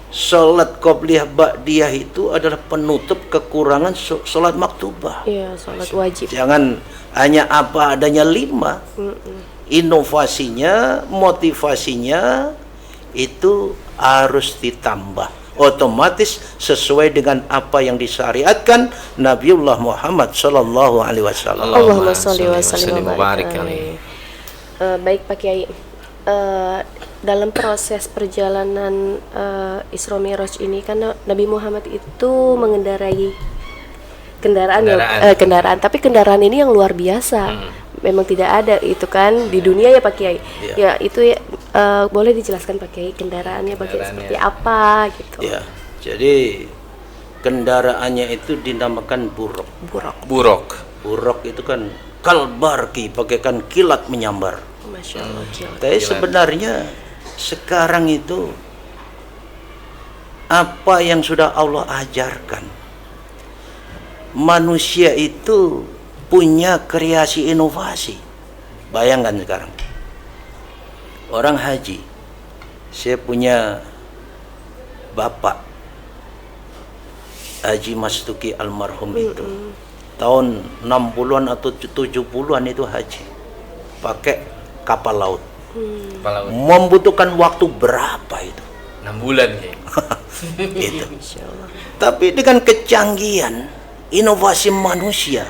sholat qabliyah, ba'diyah itu adalah penutup kekurangan sholat maktubah. Iya, sholat wajib. Jangan hanya apa adanya 5. Inovasinya, motivasinya itu harus ditambah. Otomatis sesuai dengan apa yang disyariatkan Nabiullah Muhammad sallallahu alaihi wasallam. Allahumma sholli wa sallim wa barik alaihi. Baik Pak Kiai, dalam proses perjalanan Isra Mi'raj ini kan Nabi Muhammad itu mengendarai kendaraan, tapi kendaraan ini yang luar biasa. Memang tidak ada itu kan di dunia ya Pak Kiai. Ya itu ya, boleh dijelaskan Pak Kiai kendaraannya seperti apa gitu. Ya, jadi kendaraannya itu dinamakan buruk. Buruk itu kan kalbarki, bagaikan kilat menyambar. Masya Allah. Tapi sebenarnya sekarang itu apa yang sudah Allah ajarkan, manusia itu punya kreasi inovasi. Bayangkan sekarang orang haji, saya punya bapak Haji Mastuki almarhum itu tahun 60-an atau 70-an itu haji pakai kapal laut. Membutuhkan waktu berapa itu? 6 bulan ya. Itu. Tapi dengan kecanggihan inovasi manusia,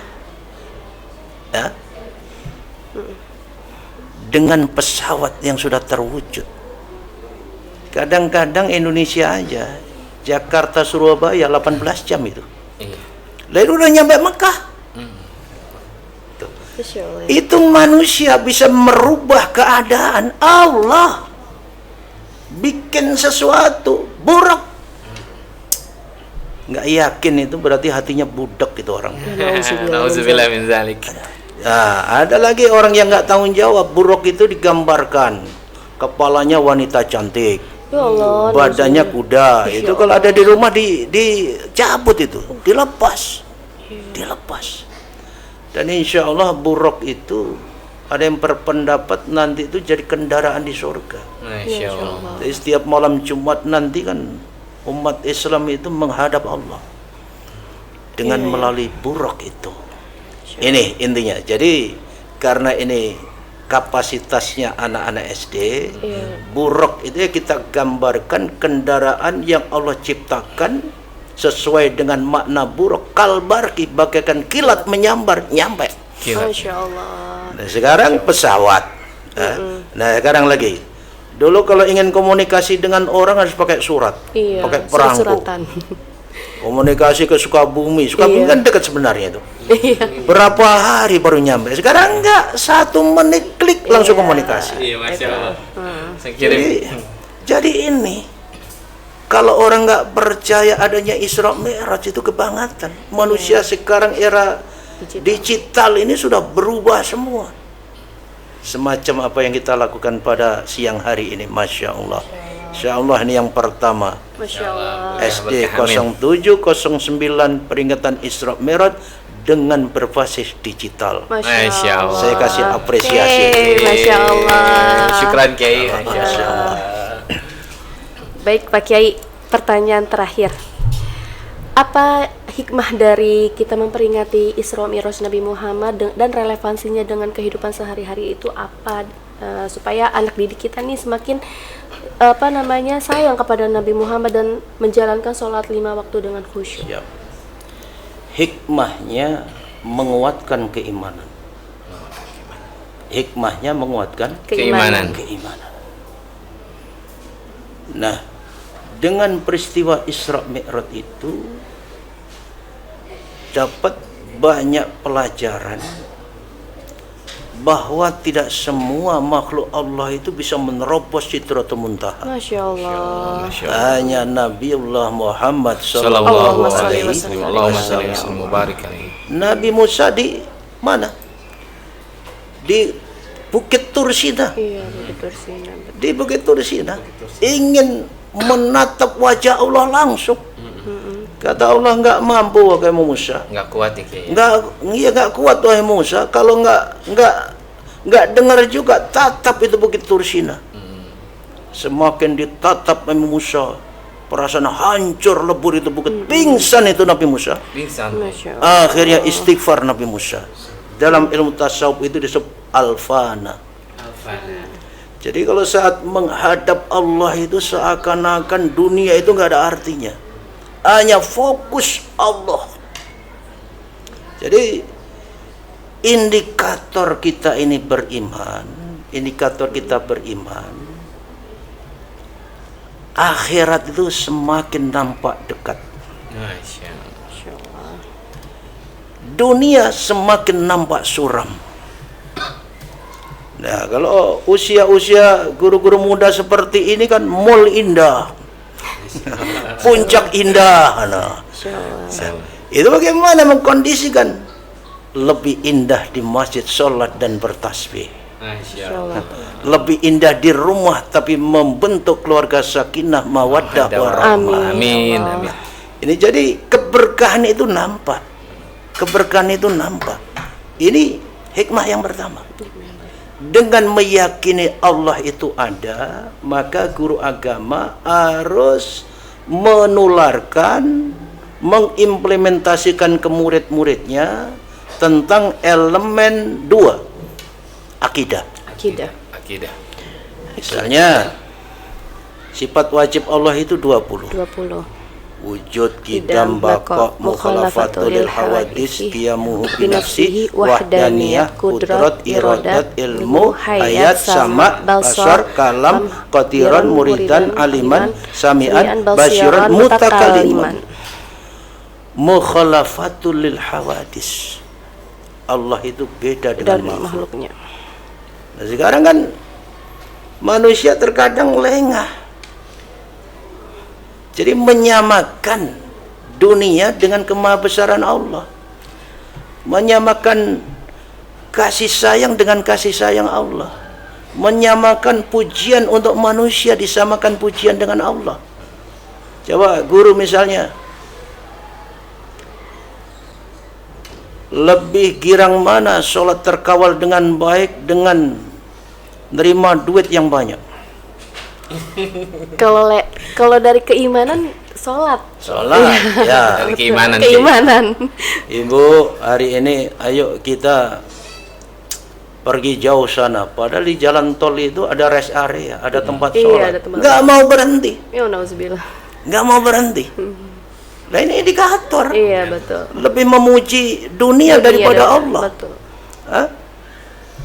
ya, dengan pesawat yang sudah terwujud. Kadang-kadang Indonesia aja, Jakarta Surabaya 18 jam itu. Lalu udah nyampe Mekah. Itu manusia bisa merubah keadaan. Allah bikin sesuatu buruk. Nggak yakin itu berarti hatinya budak itu orang. Nauzubillah min zalik. Nah, ada lagi orang yang nggak tanggung jawab. Buruk itu digambarkan kepalanya wanita cantik, ya Allah, badannya kuda. Itu kalau ada di rumah dicabut itu, dilepas. Dan insya Allah buruk itu ada yang berpendapat nanti itu jadi kendaraan di surga. Masya Allah. Jadi setiap malam Jumat nanti kan umat Islam itu menghadap Allah dengan melalui buruk itu. Ini intinya. Jadi karena ini kapasitasnya anak-anak SD, buruk itu ya kita gambarkan kendaraan yang Allah ciptakan sesuai dengan makna buruk, kalbarki, bagaikan kilat menyambar, nyampe. Masya Allah. Nah, sekarang pesawat. Nah, sekarang lagi. Dulu kalau ingin komunikasi dengan orang harus pakai surat, pakai perangko. Komunikasi ke Sukabumi kan dekat sebenarnya itu. Berapa hari baru nyampe. Sekarang enggak, 1 menit klik langsung komunikasi. Iya, Masya Allah. Jadi ini Kalau orang nggak percaya adanya Isra Mi'raj itu kebangetan. Manusia sekarang era digital ini sudah berubah semua. Semacam apa yang kita lakukan pada siang hari ini, Masya Allah. Insya Allah ini yang pertama. Masya Allah. SD 0709 peringatan Isra Mi'raj dengan berbasis digital. Masya Allah. Saya kasih apresiasi. Oke, Masya Allah. Syukran Kiai. Masya Allah. Baik Pak Kiai, pertanyaan terakhir. Apa hikmah dari kita memperingati Isra Mi'raj Nabi Muhammad dan relevansinya dengan kehidupan sehari-hari itu apa, supaya anak didik kita nih semakin sayang kepada Nabi Muhammad dan menjalankan sholat 5 waktu dengan khusyuk. Siap. Hikmahnya menguatkan keimanan. Hikmahnya menguatkan Keimanan. Nah, dengan peristiwa Isra Mi'raj itu dapat banyak pelajaran bahwa tidak semua makhluk Allah itu bisa menerobos Sidratul Muntaha. Masya Allah. Hanya Nabiullah Muhammad Sallallahu alaihi wasallam. Nabi Musa di mana? Di Bukit Tursina. Iya, betul sih. Di Bukit Tursina ingin menatap wajah Allah langsung. Kata Allah, nggak mampu wahai Musa. Nggak kuat ya Kiai. Nggak kuat wahai Musa. Kalau nggak dengar juga tatap itu Bukit Tursina. Semakin ditatap Nabi Musa, perasaan hancur lebur itu bukit, pingsan itu Nabi Musa. Pingsan. Masya Allah. Akhirnya istighfar Nabi Musa. Dalam ilmu tasawuf itu disebut al-fana. Jadi kalau saat menghadap Allah itu seakan-akan dunia itu nggak ada artinya, hanya fokus Allah. Jadi indikator kita ini beriman, akhirat itu semakin nampak dekat. Masya Allah. Dunia semakin nampak suram. Nah, kalau usia-usia guru-guru muda seperti ini kan mall indah, puncak indah. Nah, itu bagaimana mengkondisikan lebih indah di masjid sholat dan bertasbih, Masya Allah. lebih indah di rumah tapi membentuk keluarga sakinah mawaddah warahmah. Amin. Ini jadi keberkahan itu nampak. Ini hikmah yang pertama. Dengan meyakini Allah itu ada, maka guru agama harus menularkan, mengimplementasikan ke murid-muridnya tentang elemen 2, akidah. Misalnya sifat wajib Allah itu 20. Wujud, qidam, baqa, mukhalafatul lil hawadis, qiyamuhu binafsihi, wahdaniyah, kudrat, iradat, ilmu, hayat, sama, basar, kalam, qadiran, muridan, aliman, sami'an, basyiran, mutakaliman. Mukhalafatul lil hawadis. Allah itu beda dengan makhluknya. Nah, sekarang kan manusia terkadang lengah. Jadi menyamakan dunia dengan kemahabesaran Allah, menyamakan kasih sayang dengan kasih sayang Allah, menyamakan pujian untuk manusia disamakan pujian dengan Allah. Coba guru misalnya, lebih girang mana sholat terkawal dengan baik dengan nerima duit yang banyak? Kalau dari keimanan sholat ya. Dari keimanan. Ibu, hari ini ayo kita pergi jauh sana. Padahal di jalan tol itu ada rest area, ada tempat sholat. Nggak mau berhenti. Nggak mau berhenti. Nah, ini indikator. Iya, betul. Lebih memuji dunia daripada Allah. Betul.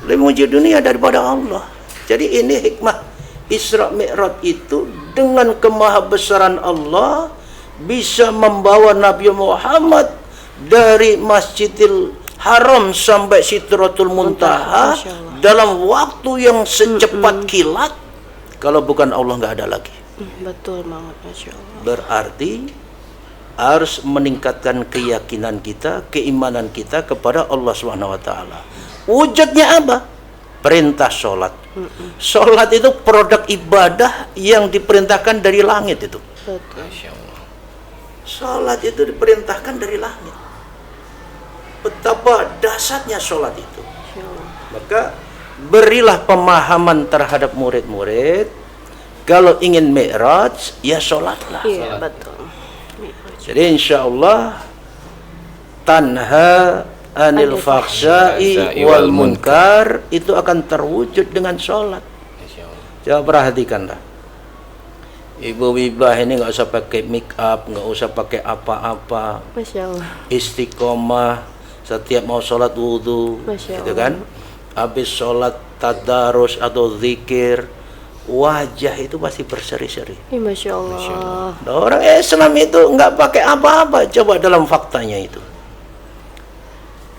Lebih memuji dunia daripada Allah. Jadi ini hikmah Isra Mi'raj itu, dengan kemahabesaran Allah bisa membawa Nabi Muhammad dari Masjidil Haram sampai Sidratul Muntaha dalam waktu yang secepat kilat. Kalau bukan Allah nggak ada lagi. Betul banget, Masya Allah. Berarti harus meningkatkan keyakinan kita, keimanan kita kepada Allah Subhanahu wa taala. Wujudnya apa? Perintah sholat. Sholat itu produk ibadah yang diperintahkan dari langit itu. Betul. Masya Allah. Sholat itu diperintahkan dari langit. Betapa dahsyatnya sholat itu. Masya Allah. Maka berilah pemahaman terhadap murid-murid. Kalau ingin mi'raj, ya sholatlah. Iya, betul. Jadi insya Allah tanha anil fahsya'i wal munkar itu akan terwujud dengan sholat. Masya Allah. Coba perhatikanlah. Ibu-ibu ini nggak usah pakai make up, nggak usah pakai apa-apa. Masya Allah. Istiqomah, setiap mau sholat wudhu, Masya gitu Allah. kan? Habis sholat tadarus atau zikir, wajah itu pasti berseri-seri. Masya Allah. Nah, orang Islam itu nggak pakai apa-apa. Coba dalam faktanya itu.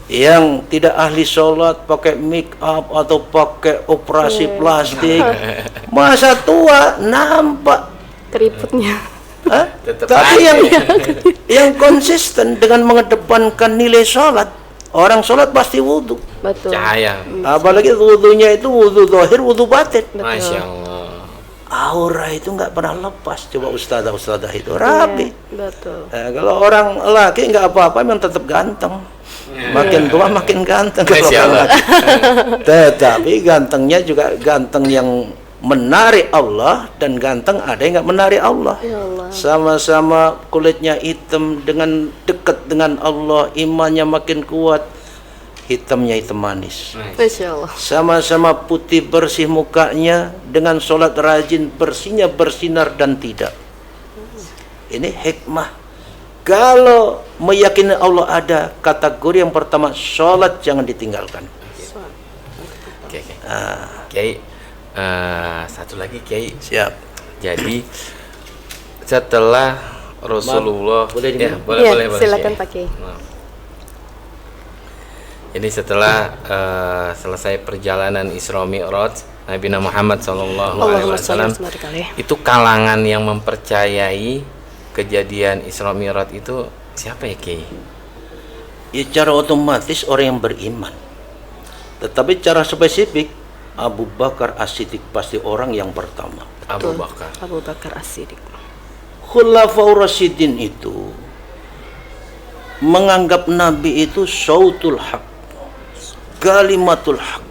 Yang tidak ahli sholat pakai make up atau pakai operasi plastik, masa tua nampak. Keriputnya. Hah? Tetap Tapi aja. yang konsisten dengan mengedepankan nilai sholat, orang sholat pasti wudhu. Betul. Cahaya. Apalagi wudhunya itu wudhu zahir, wudhu batin. Masya Allah. Aura itu nggak pernah lepas. Coba ustadzah itu rapi. Betul. Kalau orang laki nggak apa-apa, memang tetap ganteng. Makin tua makin ganteng kalau Masya orang Allah. laki. Tetapi gantengnya juga ganteng yang menarik Allah, dan ganteng ada yang nggak menarik Allah. Ya Allah. Sama-sama kulitnya hitam, dengan dekat dengan Allah, imannya makin kuat, hitamnya hitam manis. Masya Allah. Sama-sama putih bersih mukanya, dengan sholat rajin, bersihnya bersinar dan tidak. Ini hikmah. Kalau meyakini Allah ada, kategori yang pertama, sholat jangan ditinggalkan. Oke. Kiai, satu lagi Kiai. Siap. Jadi setelah Rasulullah, boleh ya, diminum? boleh, Iya, boleh, silakan Kiai. pakai. Maaf. Jadi setelah selesai perjalanan Isra Mi'raj Nabi Muhammad sallallahu alaihi Allahumma wasallam, sholli wa sallim. itu kalangan yang mempercayai kejadian Isra Mi'raj itu siapa ya Kiai? Ya secara otomatis orang yang beriman. Tetapi cara spesifik, Abu Bakar As-Siddiq pasti orang yang pertama. Abu Bakar. Abu Bakar As-Siddiq. Khulafaur Rasyidin itu menganggap Nabi itu sautul haq, kalimatul haq.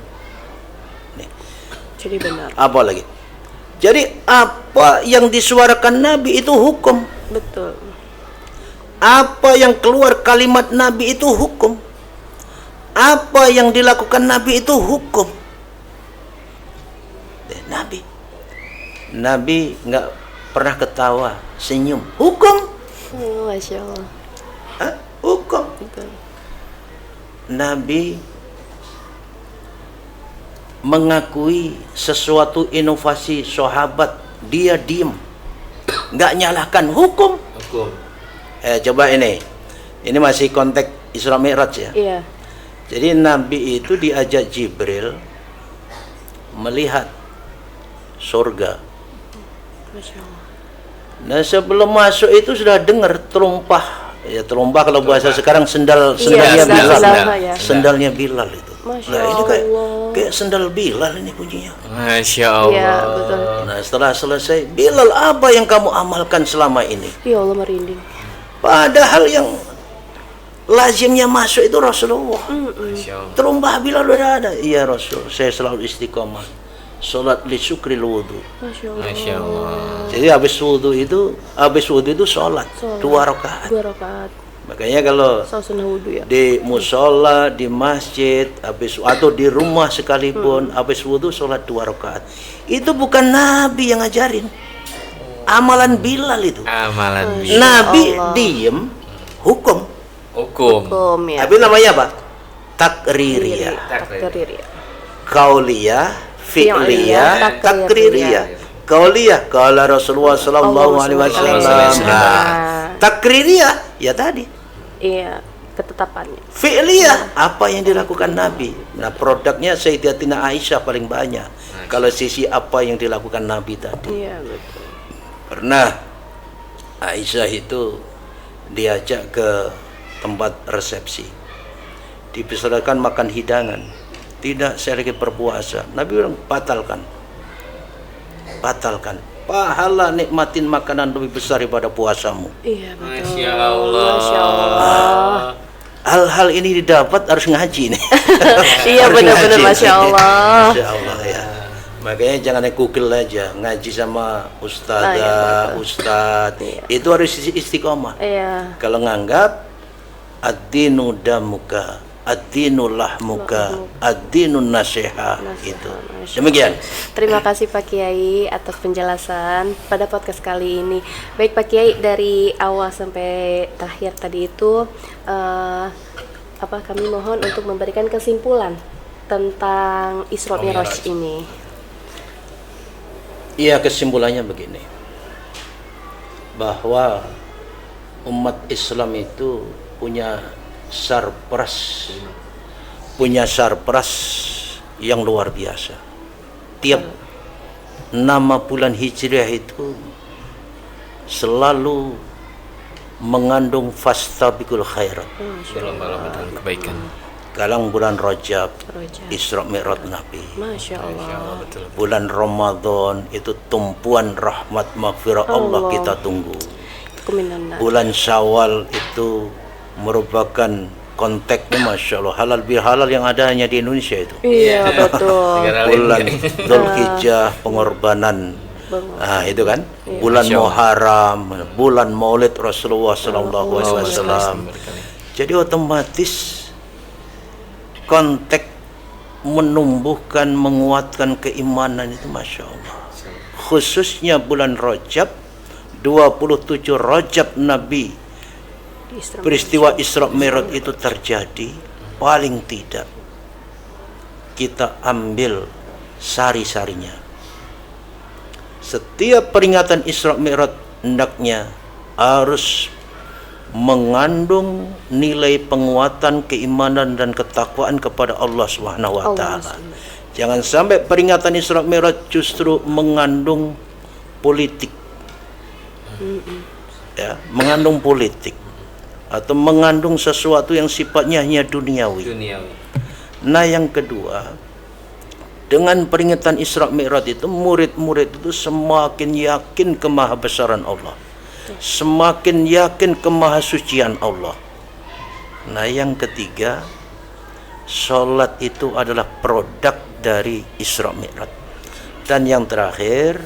Jadi benar. Apa lagi? Jadi apa yang disuarakan Nabi itu hukum. Betul. Apa yang keluar kalimat Nabi itu hukum. Apa yang dilakukan Nabi itu hukum. Nabi nggak pernah ketawa, senyum, hukum. Masya Allah. Hah? Hukum. Betul. Nabi mengakui sesuatu inovasi sahabat, dia diem, nggak nyalahkan, hukum. Coba ini masih konteks Isra Mi'raj ya. Iya. Jadi Nabi itu diajak Jibril melihat surga. Masya Allah. Nah sebelum masuk itu sudah dengar terumpah. Ya terumpah kalau bahasa sekarang sendalnya Iya, Bilal. sendal, ya. Sendalnya Bilal itu. Masya Nah ini Allah. kayak sendal Bilal ini bunyinya. Masya Allah. Iya, betul. Nah setelah selesai, Bilal apa yang kamu amalkan selama ini? Ya Allah, merinding. Padahal yang lazimnya masuk itu Rasulullah. Masya Allah. Terumpah Bilal udah ada. Iya Rasul, saya selalu istiqomah. Salat li syukril wudu. Masya Allah. Masya Allah. Jadi habis wudu itu salat 2 rakaat. 2 rakaat. Makanya kalau Salat sunnah wudu ya. di musola, di masjid, atau di rumah sekalipun, habis wudu sholat 2 rakaat. Itu bukan Nabi yang ngajarin, amalan Bilal itu. Amalan Nabi Allah. diem, hukum. hukum. Hukum ya. Tapi namanya apa? Takririyah, Takrir ya. kauliyah, fi'liyah, Takririyah. takririyah. Kauliyah, kala Rasulullah sallallahu alaihi wasallam. Nah. Takririyah, ya tadi. Iya, ketetapannya. Fi'liyah, apa yang dilakukan Nabi. Nah produknya Sayyidatina Aisyah paling banyak. Kalau sisi apa yang dilakukan Nabi tadi. Iya, betul. Pernah Aisyah itu diajak ke tempat resepsi, dipersilakan makan hidangan. Tidak, saya lagi berpuasa. Nabi bilang batalkan, pahala nikmatin makanan lebih besar daripada puasamu. Iya betul. Masya Allah. Masya Allah. Hal-hal ini didapat harus ngaji nih. Iya Harus benar-benar ngaji. Masya Allah. Masya Allah ya. Makanya jangan Google aja, ngaji sama ustadzah, ustadz. Itu harus istiqomah. Iya. Kalau nganggap ad-dinu damuka, ad-dinu lahmuka, ad-dinu nasiha, itu. Demikian. Terima kasih Pak Kiai atas penjelasan pada podcast kali ini. Baik Pak Kiai, dari awal sampai terakhir tadi itu kami mohon untuk memberikan kesimpulan tentang Isra Mi'raj ini. Iya, kesimpulannya begini, bahwa umat Islam itu punya sarpras yang luar biasa. Tiap nama bulan Hijriah itu selalu mengandung fastabiqul khairat. Berlomba-lomba dalam kebaikan. Kalang bulan Rajab, Isra Mi'raj Nabi. Masya Allah. Betul. Bulan Ramadan itu tumpuan rahmat maghfirah Allah kita tunggu. Bulan Syawal itu merupakan konteksnya Masya Allah halal bihalal yang ada hanya di Indonesia itu. Iya betul. Bulan Dzulhijjah pengorbanan. Itu kan bulan Muharram, bulan Maulid Rasulullah sallallahu alaihi wasallam. Jadi otomatis konteks menumbuhkan, menguatkan keimanan itu Masya Allah. Khususnya bulan Rajab, 27 Rajab Nabi, peristiwa Isra Mi'raj itu terjadi. Paling tidak kita ambil sari-sarinya. Setiap peringatan Isra Mi'raj hendaknya harus mengandung nilai penguatan keimanan dan ketakwaan kepada Allah Subhanahu wa taala. Jangan sampai peringatan Isra Mi'raj justru mengandung politik. Ya, mengandung politik atau mengandung sesuatu yang sifatnya hanya duniawi. Nah, yang kedua, dengan peringatan Isra Mi'raj itu murid-murid itu semakin yakin kemahabesaran Allah. Semakin yakin kemahasucian Allah. Nah, yang ketiga, sholat itu adalah produk dari Isra Mi'raj. Dan yang terakhir,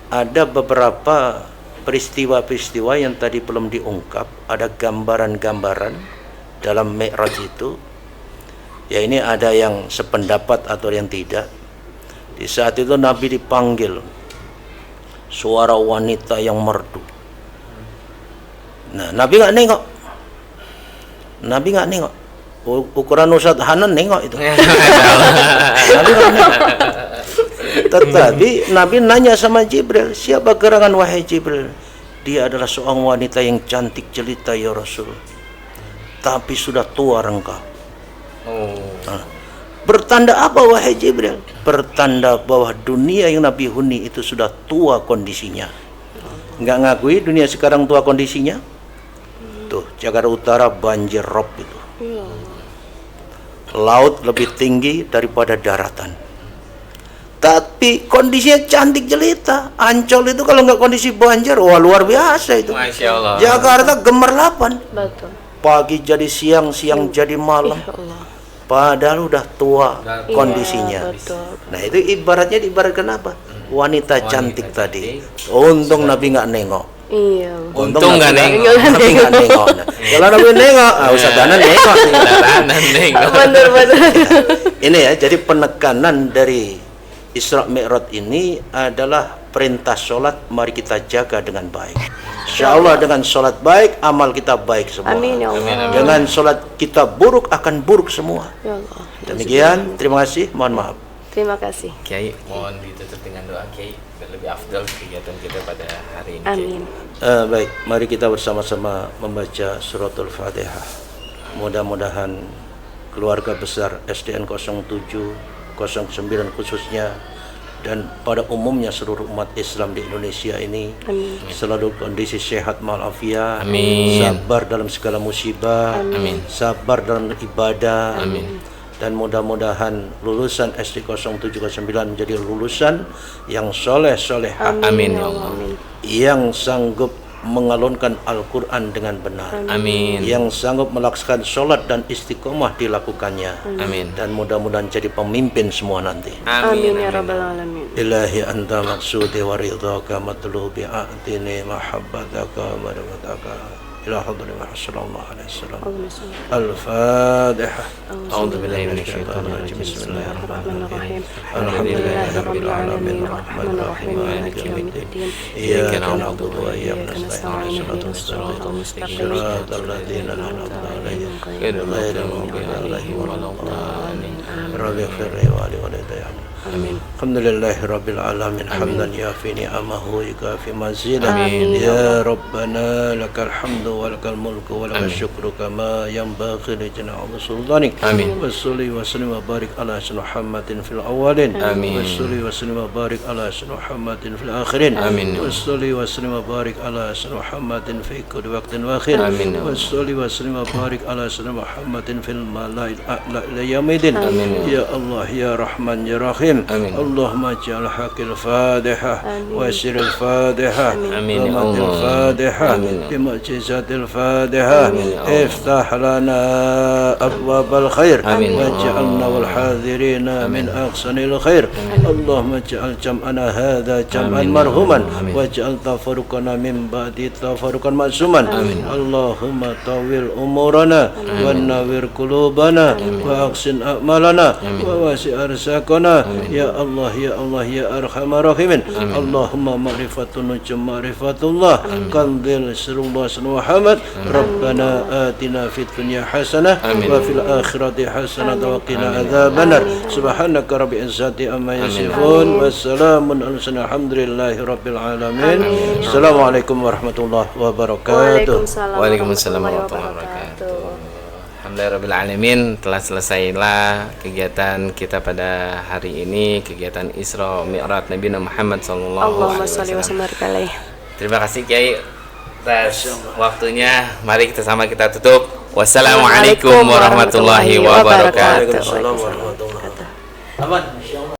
ada beberapa peristiwa-peristiwa yang tadi belum diungkap. Ada gambaran-gambaran dalam Mi'raj itu. Ya, ini ada yang sependapat atau yang tidak. Di saat itu Nabi dipanggil, suara wanita yang merdu. Nah, Nabi nggak nengok. Ukuran Ustadz Hanan nengok itu. Nabi nggak nengok. Tetapi Nabi nanya sama Jibril, siapa gerangan wahai Jibril? Dia adalah seorang wanita yang cantik jelita ya Rasul, tapi sudah tua rengkah. Nah, bertanda apa wahai Jibril? Bertanda bahwa dunia yang Nabi huni itu sudah tua kondisinya. Nggak ngakui dunia sekarang tua kondisinya? Tuh, Jakarta Utara banjir rob itu. Laut lebih tinggi daripada daratan. Tapi kondisinya cantik jelita. Ancol itu kalau nggak kondisi banjir, wah luar biasa itu. Masya Allah. Jakarta gemerlapan. Betul. Pagi jadi siang, siang jadi malam. Padahal udah tua kondisinya. Betul. Nah, itu ibaratnya diibaratkan apa? Wanita cantik tadi. Untung Nabi nggak nengok. Iya. Untung nggak nengok. Nabi nggak nengok. Nah, kalau Nabi nengok, Ustaz Danan nengok. Benar-benar. Ini ya, jadi penekanan dari Isra Mi'raj ini adalah perintah sholat. Mari kita jaga dengan baik. Insya Allah dengan sholat baik, amal kita baik semua. Amin ya Allah. Dengan sholat kita buruk, akan buruk semua. Ya Allah. Demikian, terima kasih, mohon maaf. Terima kasih. Kiai, mohon ditutup dengan doa Kiai biar lebih afdal kegiatan kita pada hari ini. Amin. Baik, mari kita bersama-sama membaca suratul Fatihah. Mudah-mudahan keluarga besar SDN 07, 09 khususnya dan pada umumnya seluruh umat Islam di Indonesia ini selalu kondisi sehat walafiat, sabar dalam segala musibah, sabar dalam ibadah, dan mudah-mudahan lulusan SD 0709 menjadi lulusan yang soleh-solehah, Amin ya Allah. yang sanggup mengalunkan Al-Quran dengan benar, yang sanggup melaksanakan sholat dan istiqomah dilakukannya, dan mudah-mudahan jadi pemimpin semua nanti. Amin ya rabbal alamin. Ilahi anta maksudi wa ridhaka matlubi a'tini mahabbataka wa ridhaka ila hadri Muhammad sallallahu alaihi wasallam. Al-Fatihah. A'udzu billahi minasyaitonir rajim. Bismillahirrahmanirrahim. Alhamdulillahirabbil alamin arrahmanir rahim maliki yaumiddin. Iyyaka na'budu wa iyyaka nasta'in ihdinas siratal mustaqim siratal ladzina an'amta 'alaihim ghairil maghdubi 'alaihim waladdallin. Rabbi ighfirli wa li walidayya. Alhamdulillahi rabbil alamin hamdan yafi ni'amahu yukafi mazidah. Ya Rabbana lakal hamdu wa lakal mulku wa lakal syukru kama yanbaghi li jalali sultanik. Wassalli wa sallim wa barik ala sayyidina Muhammadin fil awwalin, wassalli wa sallim wa barik ala sayyidina Muhammadin fil akhirin, wassalli wa sallim wa barik ala sayyidina Muhammadin fi kulli waqtin wa akhir, wassalli wa sallim wa barik ala sayyidina Muhammadin fil mala'il a'la ila yaumidin. Ya Allah ya Rahman ya Rahim. Allahumma ja'al hakil Fatihah wa siril Fatihah wa madil Fatihah bi mu'jizatil Fatihah. Iftah lana abwabal khair waj'alna wal hadirina min ahsanil khair. Allahumma ja'al jam'ana hadha jam'an marhuman waj'al tafarruqana min ba'di tafarruqan ma'suman. Allahumma tawil umurana wa nawwir qulubana wa aqsin a'malana wa wasi' arzaqana. Ya Allah ya Allah ya arhamar rahimin. Allahumma ma'rifatun nujum ma'rifatullah kandil sirullah Muhammad. Rabbana atina fid dunya hasanah wa fil akhirati hasanah wa qina adzabannar. Subhanaka rabbil izzati amma yasifun wassalamun alhamdulillahi rabbil alamin. Assalamualaikum warahmatullahi wabarakatuh. Waalaikumsalam warahmatullahi wabarakatuh. Alhamdulillahirabbil alamin, telah selesailah kegiatan kita pada hari ini, kegiatan Isra Mi'raj Nabi Muhammad sallallahu alaihi wasallam. Terima kasih Kiai atas waktunya. Mari kita sama kita tutup. Wassalamualaikum warahmatullahi wabarakatuh. Waalaikumsalam warahmatullahi wabarakatuh.